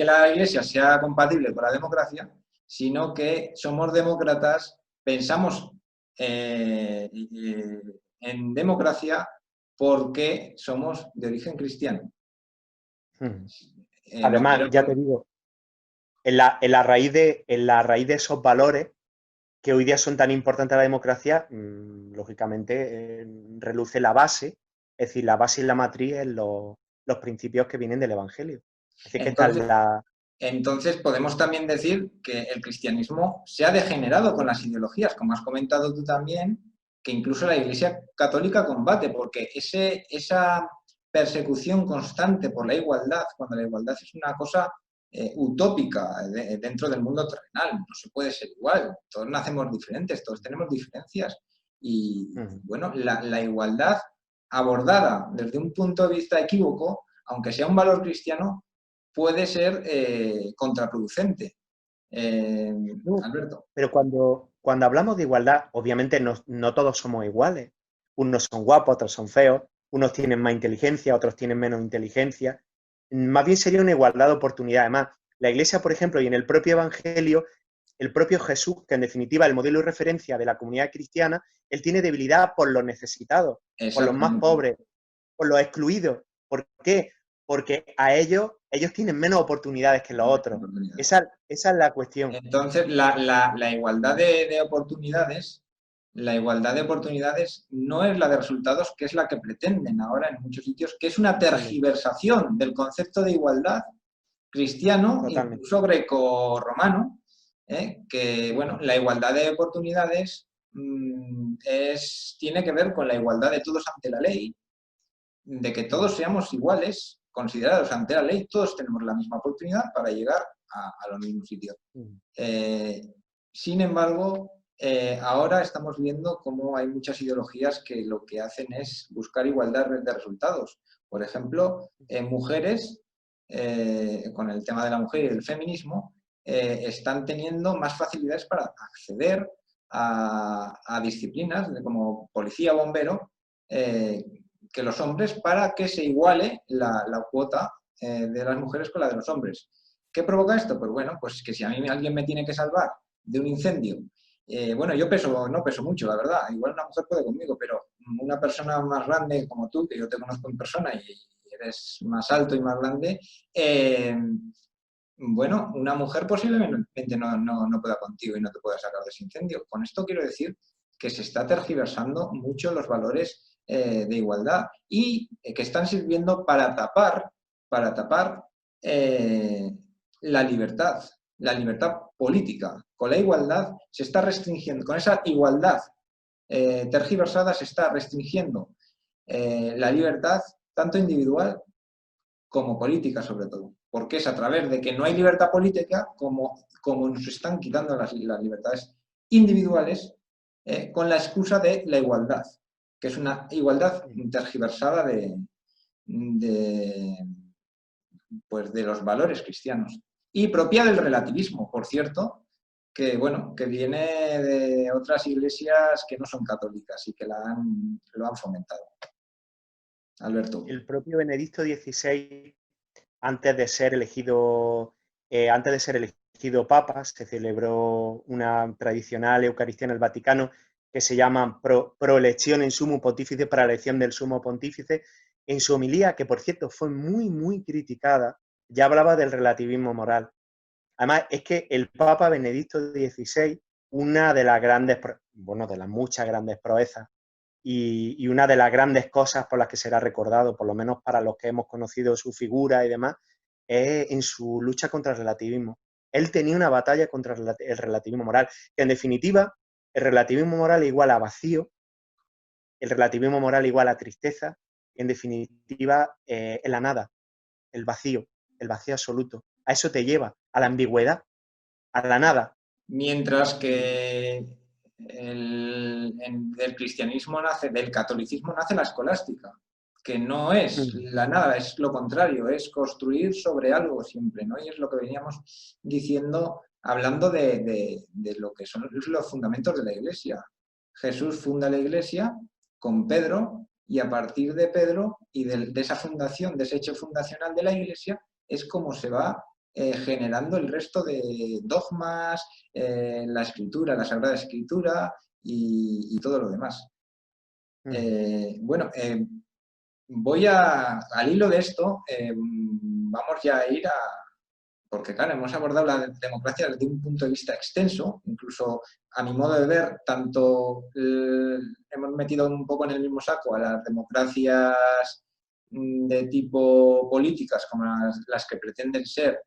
la Iglesia sea compatible con la democracia, sino que somos demócratas, pensamos en democracia porque somos de origen cristiano. Además, ya te digo, en la raíz de esos valores que hoy día son tan importantes a la democracia, lógicamente reluce la base, es decir, la base y la matriz en los principios que vienen del Evangelio. Así que entonces podemos también decir que el cristianismo se ha degenerado con las ideologías, como has comentado tú también, que incluso la Iglesia Católica combate, porque esa persecución constante por la igualdad, cuando la igualdad es una cosa utópica dentro del mundo terrenal, no se puede ser igual, todos nacemos diferentes, todos tenemos diferencias, y bueno, la igualdad abordada desde un punto de vista equívoco, aunque sea un valor cristiano, puede ser contraproducente. Alberto. Pero cuando hablamos de igualdad, obviamente no todos somos iguales. Unos son guapos, otros son feos, unos tienen más inteligencia, otros tienen menos inteligencia. Más bien sería una igualdad de oportunidad. Además, la Iglesia, por ejemplo, y en el propio Evangelio, el propio Jesús, que en definitiva es el modelo y referencia de la comunidad cristiana, él tiene debilidad por los necesitados, por los más pobres, por los excluidos. ¿Por qué? Porque ellos tienen menos oportunidades que los otros. Esa es la cuestión. Entonces, la igualdad de oportunidades, no es la de resultados, que es la que pretenden ahora en muchos sitios, que es una tergiversación del concepto de igualdad cristiano, Totalmente. incluso greco-romano, que bueno, la igualdad de oportunidades tiene que ver con la igualdad de todos ante la ley, de que todos seamos iguales, considerados ante la ley, todos tenemos la misma oportunidad para llegar a los mismos sitios. Sin embargo, ahora estamos viendo cómo hay muchas ideologías que lo que hacen es buscar igualdad de resultados. Por ejemplo, mujeres, con el tema de la mujer y del feminismo, están teniendo más facilidades para acceder a disciplinas como policía o bombero que los hombres, para que se iguale la cuota de las mujeres con la de los hombres. ¿Qué provoca esto? Pues bueno, pues que si a mí alguien me tiene que salvar de un incendio, bueno, yo no peso mucho, la verdad, igual una mujer puede conmigo, pero una persona más grande como tú, que yo te conozco en persona y eres más alto y más grande, bueno, una mujer posiblemente no pueda contigo y no te pueda sacar de ese incendio. Con esto quiero decir que se está tergiversando mucho los valores de igualdad y que están sirviendo para tapar la libertad política. Con la igualdad se está restringiendo, con esa igualdad tergiversada se está restringiendo la libertad tanto individual como política sobre todo, porque es a través de que no hay libertad política como nos están quitando las libertades individuales con la excusa de la igualdad, que es una igualdad tergiversada pues de los valores cristianos y propia del relativismo, por cierto, que bueno, que viene de otras iglesias que no son católicas y que lo han fomentado. Alberto. El propio Benedicto XVI, antes de ser elegido papa, se celebró una tradicional Eucaristía en el Vaticano que se llama pro elección sumo pontífice, para la elección del sumo pontífice. En su homilía, que por cierto fue muy, muy criticada, ya hablaba del relativismo moral. Además, es que el Papa Benedicto XVI, una de las grandes, bueno, de las muchas grandes proezas y una de las grandes cosas por las que será recordado, por lo menos para los que hemos conocido su figura y demás, es en su lucha contra el relativismo. Él tenía una batalla contra el relativismo moral, que en definitiva, el relativismo moral igual a vacío, el relativismo moral igual a tristeza, y en definitiva, es la nada, el vacío absoluto. A eso te lleva, a la ambigüedad, a la nada. Mientras que del cristianismo nace, del catolicismo nace la escolástica, que no es la nada, es lo contrario, es construir sobre algo siempre, ¿no? Y es lo que veníamos diciendo, hablando de lo que son los fundamentos de la Iglesia. Jesús funda la Iglesia con Pedro y a partir de Pedro y de esa fundación, de ese hecho fundacional de la Iglesia, es como se va generando el resto de dogmas, la escritura, la Sagrada Escritura y todo lo demás. Bueno, voy al hilo de esto, vamos ya a ir porque claro, hemos abordado la democracia desde un punto de vista extenso, incluso a mi modo de ver, tanto hemos metido un poco en el mismo saco a las democracias de tipo políticas como las que pretenden ser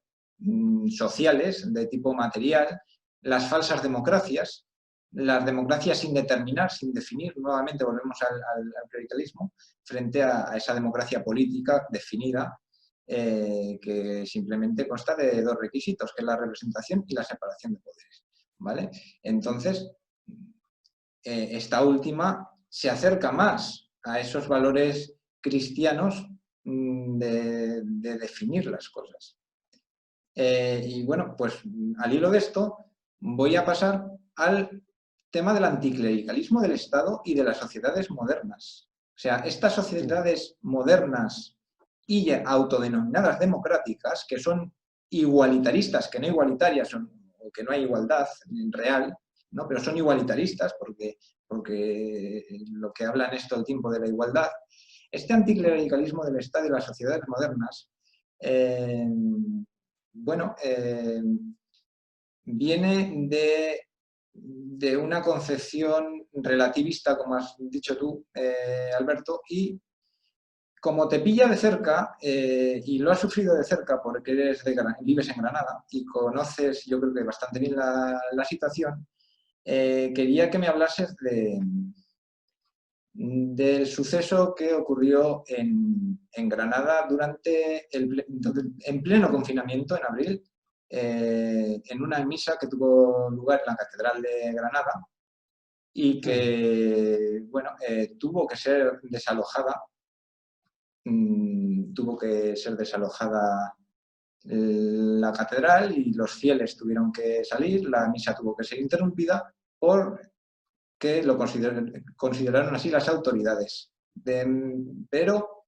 sociales, de tipo material, las falsas democracias, las democracias sin determinar, sin definir, nuevamente volvemos al clericalismo, frente a esa democracia política definida, que simplemente consta de dos requisitos, que es la representación y la separación de poderes. ¿Vale? Entonces, esta última se acerca más a esos valores cristianos de definir las cosas. Y bueno, pues al hilo de esto voy a pasar al tema del anticlericalismo del Estado y de las sociedades modernas. O sea, estas sociedades modernas y autodenominadas democráticas, que son igualitaristas, que no igualitarias, o que no hay igualdad real, ¿no? Pero son igualitaristas porque lo que hablan es todo el tiempo de la igualdad. Este anticlericalismo del Estado y las sociedades modernas bueno, viene de una concepción relativista, como has dicho tú, Alberto, y como te pilla de cerca y lo has sufrido de cerca porque vives en Granada y conoces, yo creo que bastante bien la situación, quería que me hablases del suceso que ocurrió en Granada en pleno confinamiento, en abril, en una misa que tuvo lugar en la Catedral de Granada y que, bueno, tuvo que ser desalojada. Tuvo que ser desalojada la catedral y los fieles tuvieron que salir, la misa tuvo que ser interrumpida porque lo consideraron así las autoridades. Pero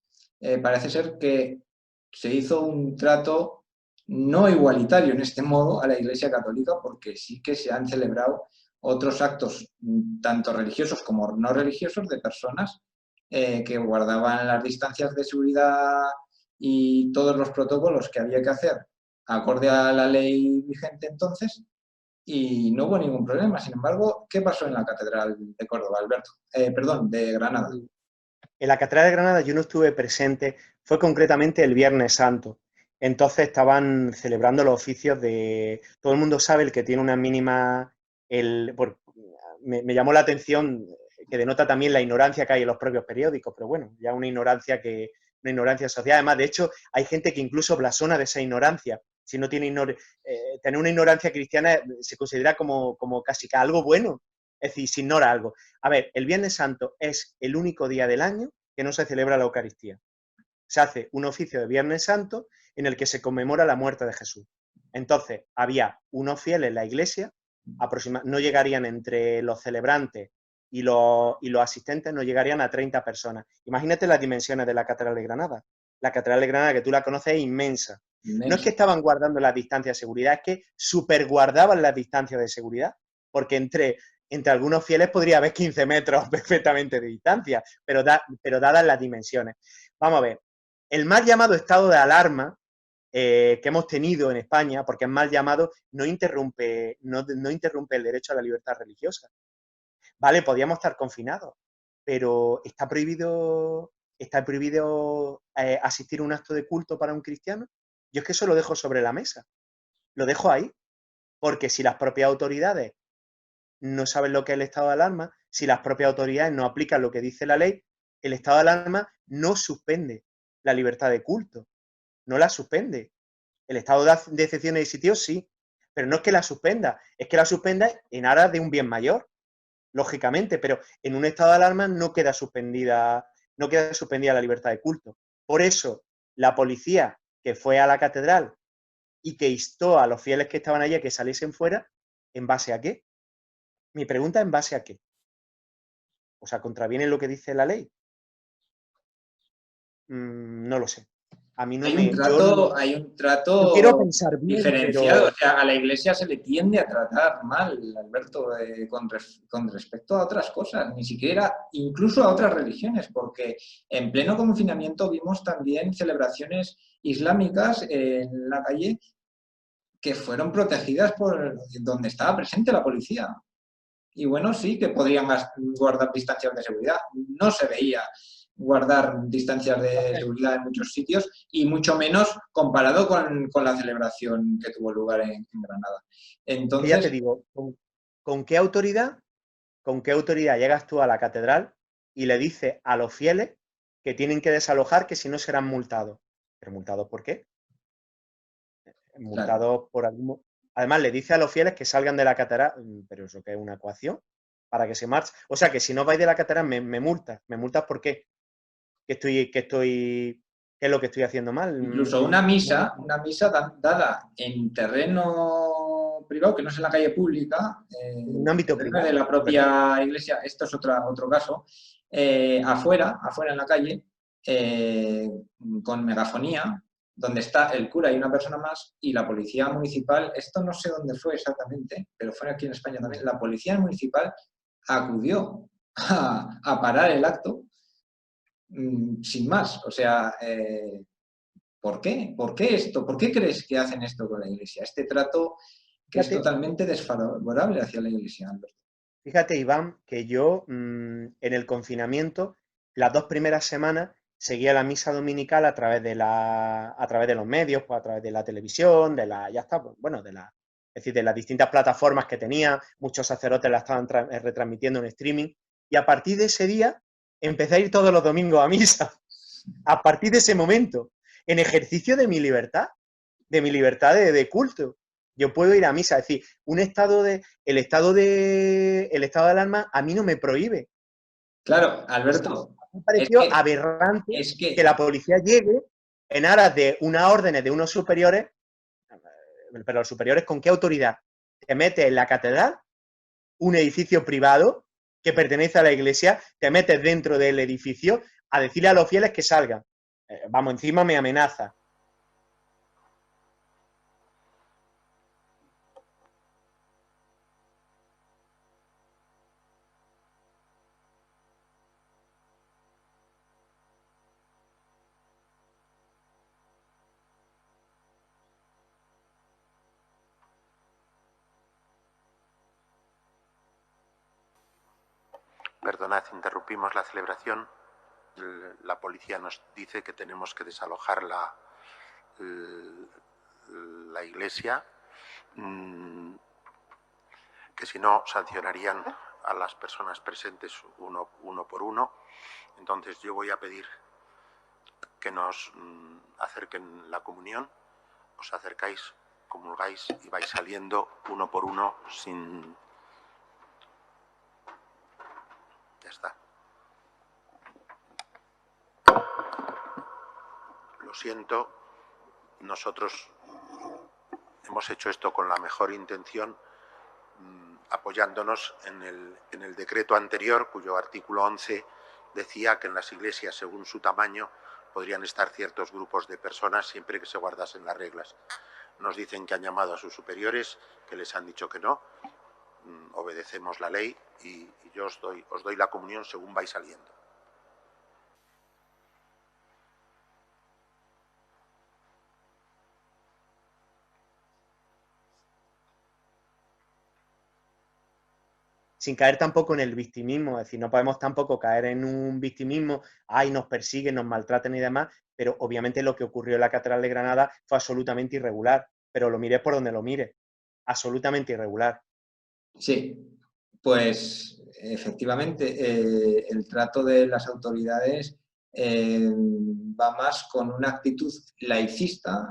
parece ser que se hizo un trato no igualitario en este modo a la Iglesia Católica, porque sí que se han celebrado otros actos, tanto religiosos como no religiosos, de personas que guardaban las distancias de seguridad y todos los protocolos que había que hacer acorde a la ley vigente entonces, y no hubo ningún problema. Sin embargo, ¿qué pasó en la Catedral de Córdoba, Alberto? Perdón, de Granada. En la Catedral de Granada yo no estuve presente, fue concretamente el Viernes Santo. Entonces estaban celebrando los oficios de... Todo el mundo sabe el que tiene una mínima... me llamó la atención que denota también la ignorancia que hay en los propios periódicos, pero bueno, ya una ignorancia social. Además, de hecho, hay gente que incluso blasona de esa ignorancia. Si no tiene tener una ignorancia cristiana se considera como casi que algo bueno. Es decir, se ignora algo. A ver, el Viernes Santo es el único día del año que no se celebra la Eucaristía. Se hace un oficio de Viernes Santo en el que se conmemora la muerte de Jesús. Entonces, había unos fieles en la iglesia, no llegarían entre los celebrantes y los asistentes, no llegarían a 30 personas. Imagínate las dimensiones de la Catedral de Granada. La Catedral de Granada, que tú la conoces, es inmensa. No es que estaban guardando las distancias de seguridad, es que superguardaban las distancias de seguridad, porque entre algunos fieles podría haber 15 metros perfectamente de distancia, pero dadas las dimensiones. Vamos a ver, el mal llamado estado de alarma que hemos tenido en España, porque es mal llamado, no interrumpe el derecho a la libertad religiosa. Vale, podíamos estar confinados, pero ¿está prohibido asistir a un acto de culto para un cristiano? Yo es que eso lo dejo sobre la mesa, lo dejo ahí, porque si las propias autoridades no saben lo que es el estado de alarma, si las propias autoridades no aplican lo que dice la ley, el estado de alarma no suspende la libertad de culto, no la suspende. El estado de excepción y sitio sí, pero no es que la suspenda, es que la suspenda en aras de un bien mayor, lógicamente, pero en un estado de alarma no queda suspendida la libertad de culto. Por eso, la policía que fue a la catedral y que instó a los fieles que estaban allí a que saliesen fuera, ¿en base a qué? Mi pregunta es: ¿en base a qué? O sea, ¿contraviene lo que dice la ley? No lo sé. A mí no Hay me... hay un Yo quiero trato pensar bien, diferenciado. pero... O sea, a la Iglesia se le tiende a tratar mal, Alberto, con respecto a otras cosas, ni siquiera, incluso a otras religiones, porque en pleno confinamiento vimos también celebraciones islámicas en la calle que fueron protegidas por donde estaba presente la policía. Y bueno, sí que podrían guardar distancias de seguridad. No se veía guardar distancias de seguridad en muchos sitios y mucho menos comparado con la celebración que tuvo lugar en Granada. Que ya te Entonces, digo, ¿con qué autoridad llegas tú a la catedral y le dices a los fieles que tienen que desalojar, que si no serán multados? ¿Pero multados por qué? claro, Multados por algún... Además, le dice a los fieles que salgan de la catedral, pero ¿eso qué es una ecuación? Para que se marche. O sea, que si no vais de la catedral me multas. ¿Me multas por qué? ¿Qué es lo que estoy haciendo mal? incluso una misa dada en terreno privado, que no es en la calle pública, En un ámbito terreno de privado, la ¿verdad? propia iglesia, esto es otro caso, afuera en la calle, eh, con megafonía, donde está el cura y una persona más, y la policía municipal, esto no sé dónde fue exactamente, pero fue aquí en España también, la policía municipal acudió a parar el acto sin más. O sea, ¿por qué? ¿Por qué esto? ¿Por qué crees que hacen esto con la Iglesia? Este trato que es Fíjate, totalmente desfavorable hacia la Iglesia, Alberto. Fíjate, Iván, que yo en el confinamiento, las 2 primeras semanas, seguía la misa dominical a través de los medios, pues a través de la televisión, ya está, pues, bueno, es decir, de las distintas plataformas que tenía, muchos sacerdotes la estaban retransmitiendo en streaming, y a partir de ese día empecé a ir todos los domingos a misa. A partir de ese momento, en ejercicio de mi libertad de culto. Yo puedo ir a misa, es decir, el estado del alma a mí no me prohíbe. Claro, Alberto, Me es pareció que, aberrante es que que, la policía llegue en aras de unas órdenes de unos superiores, pero los superiores, ¿con qué autoridad? Te metes en la catedral, un edificio privado que pertenece a la iglesia, te metes dentro del edificio a decirle a los fieles que salgan. Vamos, encima me amenaza. Perdonad, interrumpimos la celebración. La policía nos dice que tenemos que desalojar la iglesia, que si no sancionarían a las personas presentes uno por uno. Entonces yo voy a pedir que nos acerquen la comunión, os acercáis, comulgáis y vais saliendo uno por uno sin... Ya está. Lo siento, nosotros hemos hecho esto con la mejor intención, apoyándonos en el decreto anterior, cuyo artículo 11 decía que en las iglesias, según su tamaño, podrían estar ciertos grupos de personas siempre que se guardasen las reglas. Nos dicen que han llamado a sus superiores, que les han dicho que no, obedecemos la ley y yo os doy la comunión según vais saliendo. Sin caer tampoco en el victimismo, es decir, no podemos tampoco caer en un victimismo, ay, nos persiguen, nos maltratan y demás, pero obviamente lo que ocurrió en la Catedral de Granada fue absolutamente irregular, pero lo mires por donde lo mires, absolutamente irregular. sí, pues efectivamente el trato de las autoridades va más con una actitud laicista.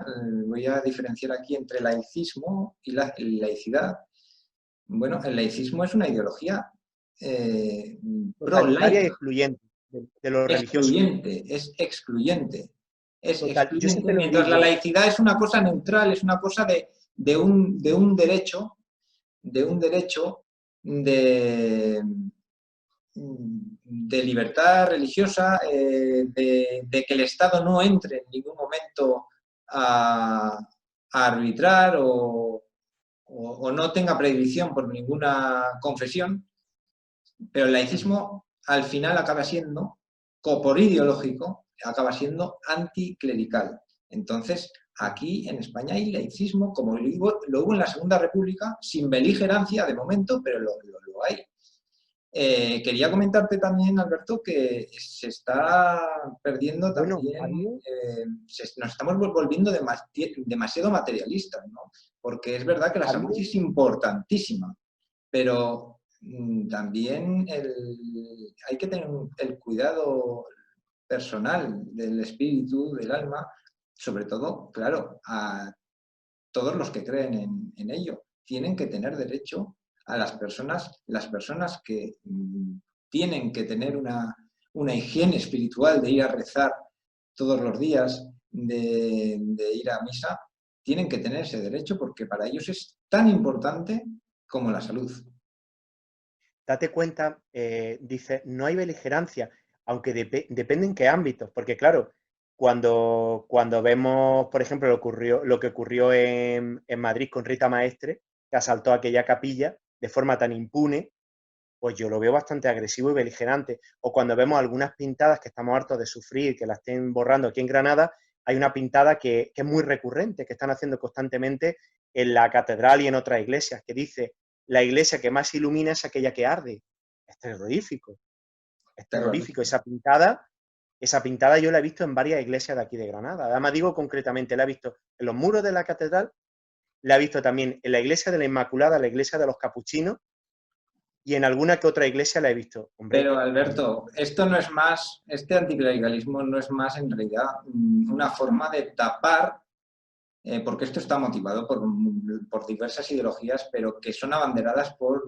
Voy a diferenciar aquí entre laicismo y laicidad. Bueno, el laicismo es una ideología Totalitaria y pro-laica, excluyente de lo religioso. excluyente, es excluyente. Es Total. Yo excluyente, siempre lo mientras la digo, laicidad es una cosa neutral, es una cosa de un derecho, de, de libertad religiosa, de que el Estado no entre en ningún momento a arbitrar o no tenga predilección por ninguna confesión, pero el laicismo al final acaba siendo, por ideológico, acaba siendo anticlerical. Entonces, aquí en España hay laicismo, como lo hubo en la Segunda República, sin beligerancia de momento, pero lo hay. Quería comentarte también, Alberto, que se está perdiendo bueno, también, nos estamos volviendo demasiado materialistas, ¿no? Porque es verdad que la salud es importantísima, pero también hay que tener el cuidado personal del espíritu, del alma, sobre todo, claro, a todos los que creen en ello. Tienen que tener derecho a las personas que tienen que tener una higiene espiritual de ir a rezar todos los días, de ir a misa, tienen que tener ese derecho porque para ellos es tan importante como la salud. Date cuenta, dice, no hay beligerancia, aunque depende en qué ámbitos, porque claro, cuando vemos, por ejemplo, lo que ocurrió en Madrid con Rita Maestre, que asaltó aquella capilla de forma tan impune, pues yo lo veo bastante agresivo y beligerante. O cuando vemos algunas pintadas que estamos hartos de sufrir, que la estén borrando aquí en Granada, hay una pintada que es muy recurrente, que están haciendo constantemente en la catedral y en otras iglesias, que dice, la iglesia que más ilumina es aquella que arde. Es terrorífico. Es terrorífico. Esa pintada Esa pintada yo la he visto en varias iglesias de aquí de Granada. Además digo concretamente, la he visto en los muros de la catedral, la he visto también en la iglesia de la Inmaculada, la iglesia de los Capuchinos, y en alguna que otra iglesia la he visto. Hombre, Pero Alberto, esto no es más, este anticlericalismo no es más en realidad una forma de tapar, porque esto está motivado por diversas ideologías, pero que son abanderadas por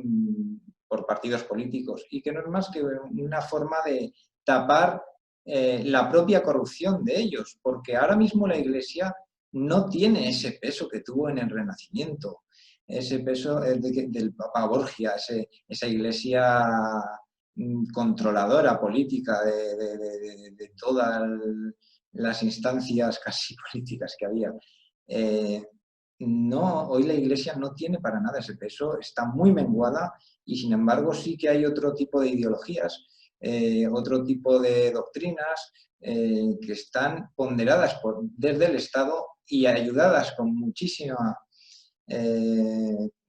partidos políticos, y que no es más que una forma de tapar la propia corrupción de ellos, porque ahora mismo la Iglesia no tiene ese peso que tuvo en el Renacimiento, ese peso del Papa Borgia, esa Iglesia controladora política de todas las instancias casi políticas que había. No, hoy la Iglesia no tiene para nada ese peso, está muy menguada, y sin embargo sí que hay otro tipo de ideologías, otro tipo de doctrinas que están ponderadas desde el Estado y ayudadas con muchísima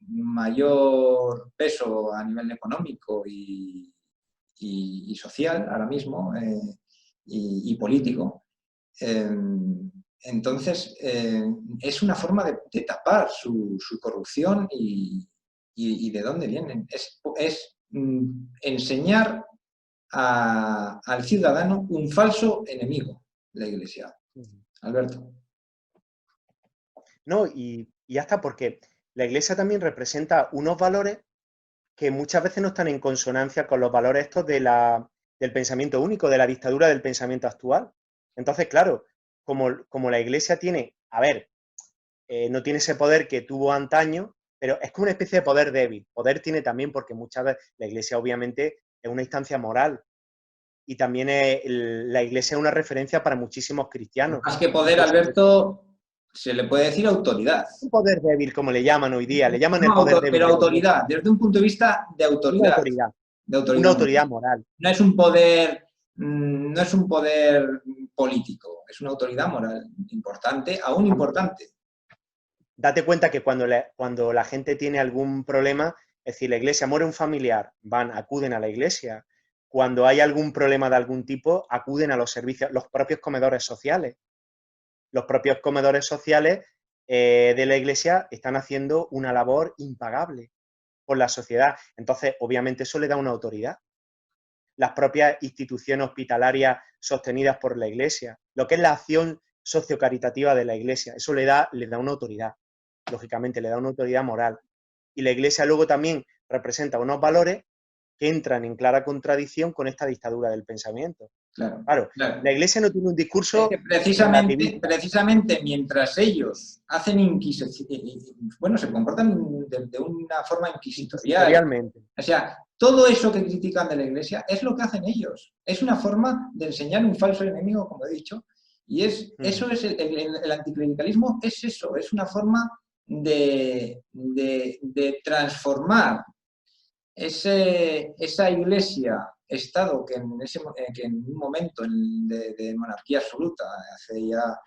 mayor peso a nivel económico y social ahora mismo, y político. Entonces, es una forma de tapar su corrupción y de dónde vienen. Es enseñar al ciudadano un falso enemigo, la Iglesia. Alberto. No, y ya está, porque la Iglesia también representa unos valores que muchas veces no están en consonancia con los valores estos del pensamiento único, de la dictadura del pensamiento actual. Entonces, claro, como la Iglesia tiene, a ver, no tiene ese poder que tuvo antaño, pero es como una especie de poder débil. Poder tiene también porque muchas veces la Iglesia obviamente es una instancia moral, y también la Iglesia es una referencia para muchísimos cristianos. Más que poder, Alberto, se le puede decir autoridad. Un poder débil, como le llaman hoy día, le llaman No, el poder débil. pero autoridad, desde un punto de vista de autoridad. Una autoridad. De autoridad, una autoridad moral. No es un poder, no es un poder político, es una autoridad moral importante, aún importante. Date cuenta que cuando la gente tiene algún problema, es decir, la iglesia, muere un familiar, acuden a la iglesia. Cuando hay algún problema de algún tipo, acuden a los servicios, los propios comedores sociales. Los propios comedores sociales de la iglesia están haciendo una labor impagable por la sociedad. Entonces, obviamente, eso le da una autoridad. Las propias instituciones hospitalarias sostenidas por la iglesia, lo que es la acción sociocaritativa de la iglesia, eso le da una autoridad. Lógicamente, le da una autoridad moral. Y la iglesia luego también representa unos valores que entran en clara contradicción con esta dictadura del pensamiento. Claro. La iglesia no tiene un discurso... Es que precisamente mientras ellos hacen se comportan de una forma inquisitorial. O sea, todo eso que critican de la iglesia es lo que hacen ellos. Es una forma de enseñar un falso enemigo, como he dicho, y eso es el anticlericalismo, es eso, es una forma de transformar esa iglesia-estado que en un momento de monarquía absoluta, hace ya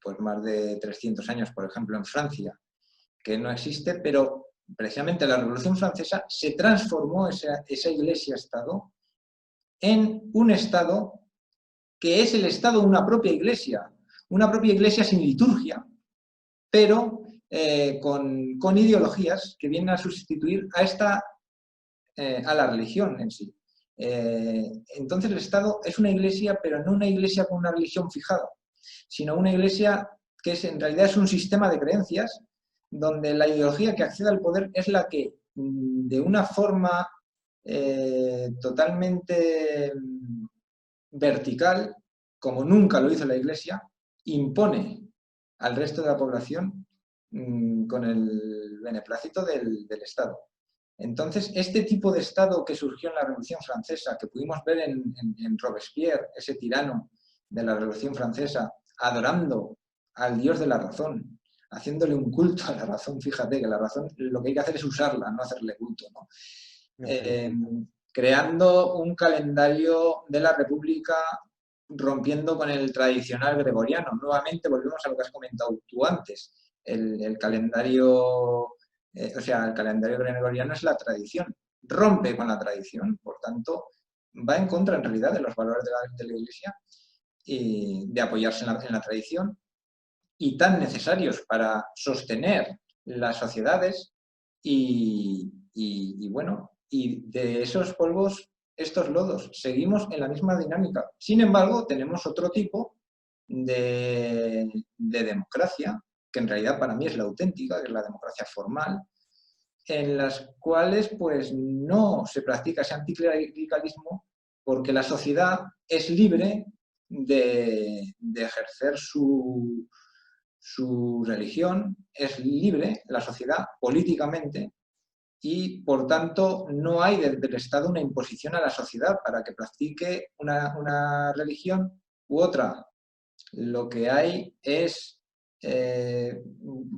pues más de 300 años, por ejemplo, en Francia, que no existe, pero precisamente la Revolución Francesa se transformó esa iglesia-estado en un estado que es el estado de una propia iglesia sin liturgia, pero con ideologías que vienen a sustituir a la religión en sí. Entonces el Estado es una iglesia, pero no una iglesia con una religión fijada, sino una iglesia que en realidad es un sistema de creencias donde la ideología que accede al poder es la que, de una forma totalmente vertical, como nunca lo hizo la iglesia, impone al resto de la población con el beneplácito del Estado. Entonces, este tipo de Estado que surgió en la Revolución Francesa, que pudimos ver en Robespierre, ese tirano de la Revolución Francesa, adorando al Dios de la razón, haciéndole un culto a la razón, fíjate que la razón lo que hay que hacer es usarla, no hacerle culto, ¿no? Creando un calendario de la República rompiendo con el tradicional gregoriano. Nuevamente volvemos a lo que has comentado tú antes. El calendario, el calendario gregoriano es la tradición, rompe con la tradición, por tanto, va en contra en realidad de los valores de la Iglesia y de apoyarse en la tradición, y tan necesarios para sostener las sociedades y bueno, y de esos polvos, estos lodos. Seguimos en la misma dinámica. Sin embargo, tenemos otro tipo de democracia, que en realidad para mí es la auténtica, que es la democracia formal, en las cuales pues no se practica ese anticlericalismo porque la sociedad es libre de ejercer su religión, es libre, la sociedad, políticamente, y por tanto no hay desde el Estado una imposición a la sociedad para que practique una religión u otra. Lo que hay es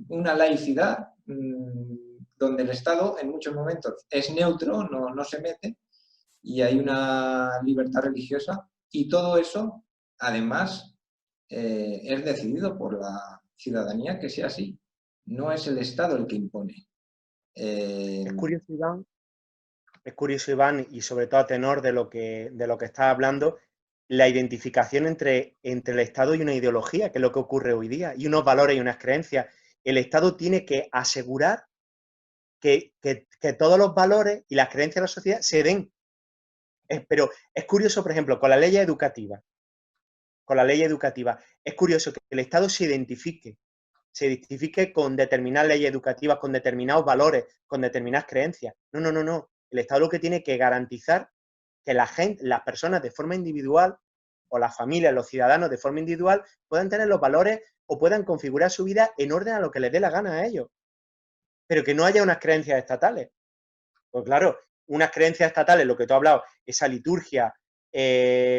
una laicidad donde el Estado en muchos momentos es neutro, no se mete, y hay una libertad religiosa, y todo eso, además, es decidido por la ciudadanía que sea así. No es el Estado el que impone. Es curioso, Iván, y sobre todo a tenor de lo que estás hablando, la identificación entre el Estado y una ideología, que es lo que ocurre hoy día, y unos valores y unas creencias. El Estado tiene que asegurar que todos los valores y las creencias de la sociedad se den. Pero es curioso, por ejemplo, con la ley educativa, es curioso que el Estado se identifique con determinadas leyes educativas, con determinados valores, con determinadas creencias. No. El Estado lo que tiene que garantizar que la gente, las personas de forma individual, o las familias, los ciudadanos de forma individual, puedan tener los valores o puedan configurar su vida en orden a lo que les dé la gana a ellos. Pero que no haya unas creencias estatales. Pues claro, unas creencias estatales, lo que tú has hablado, esa liturgia,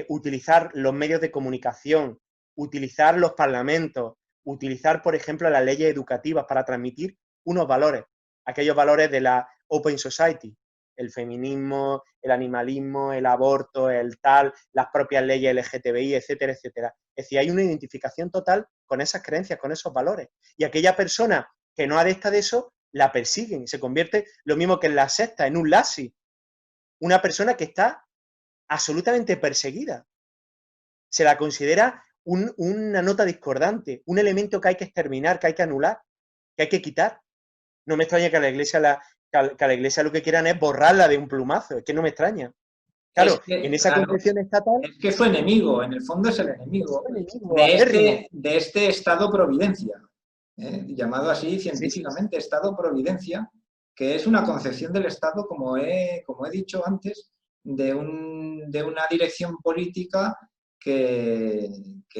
utilizar los medios de comunicación, utilizar los parlamentos, utilizar, por ejemplo, las leyes educativas para transmitir unos valores, aquellos valores de la Open Society, el feminismo, el animalismo, el aborto, el tal, las propias leyes LGTBI, etcétera, etcétera. Es decir, hay una identificación total con esas creencias, con esos valores. Y aquella persona que no adecta de eso, la persiguen. Se convierte lo mismo que en la secta, en un lasi. Una persona que está absolutamente perseguida. Se la considera una nota discordante, un elemento que hay que exterminar, que hay que anular, que hay que quitar. No me extraña que a la Iglesia lo que quieran es borrarla de un plumazo. Es que no me extraña. Claro, en esa concepción estatal... Es que su enemigo, en el fondo es el enemigo acérrimo. de este Estado Providencia, llamado así científicamente, sí. Estado Providencia, que es una concepción del Estado, como he dicho antes, de una dirección política que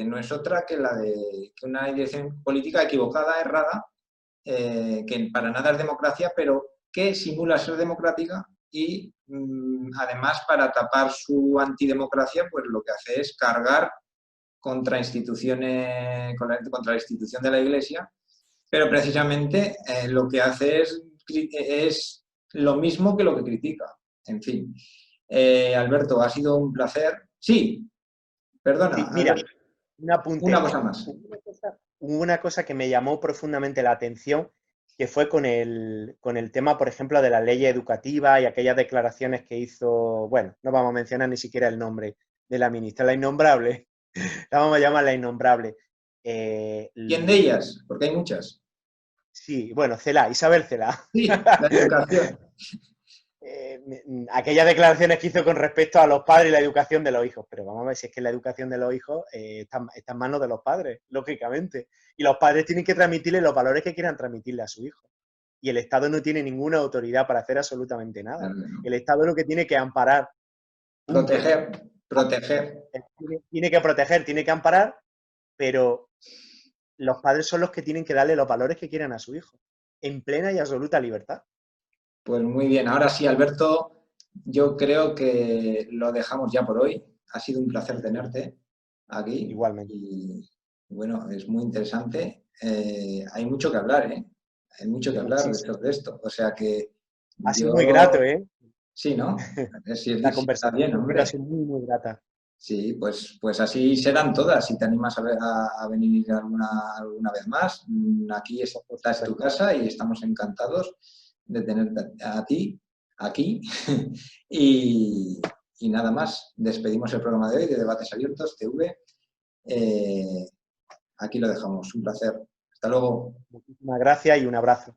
no es otra que la de una dirección política equivocada, errada, que para nada es democracia, pero que simula ser democrática y además para tapar su antidemocracia, pues lo que hace es cargar contra instituciones, contra la institución de la Iglesia, pero precisamente lo que hace es lo mismo que lo que critica. En fin. Alberto, ha sido un placer. Sí, perdona. Sí, mira, un apunte. Una cosa más. Hubo una cosa que me llamó profundamente la atención, que fue con el tema, por ejemplo, de la ley educativa y aquellas declaraciones que hizo, bueno, no vamos a mencionar ni siquiera el nombre de la ministra, la innombrable, la vamos a llamar la innombrable. ¿Quién de ellas? Porque hay muchas. Sí, bueno, Isabel Cela. Sí, la educación. Aquellas declaraciones que hizo con respecto a los padres y la educación de los hijos, pero vamos a ver si es que la educación de los hijos está en manos de los padres, lógicamente, y los padres tienen que transmitirle los valores que quieran transmitirle a su hijo, y el Estado no tiene ninguna autoridad para hacer absolutamente nada. El Estado lo que tiene que amparar, proteger, tiene que proteger, tiene que amparar, pero los padres son los que tienen que darle los valores que quieran a su hijo, en plena y absoluta libertad. Pues muy bien, ahora sí, Alberto, yo creo que lo dejamos ya por hoy. Ha sido un placer tenerte aquí. Igualmente. Y bueno, es muy interesante. Hay mucho que hablar, ¿eh? Hay mucho que hablar de esto. O sea que... Ha sido muy grato, ¿eh? Sí, ¿no? La conversación ha sido muy, muy grata. Sí, pues así serán todas. Si te animas a venir alguna vez más, aquí esta es tu casa y estamos encantados de tenerte a ti aquí y Y nada más, despedimos el programa de hoy de Debates Abiertos TV. Aquí lo dejamos. Un placer. Hasta luego. Muchísimas gracias y un abrazo.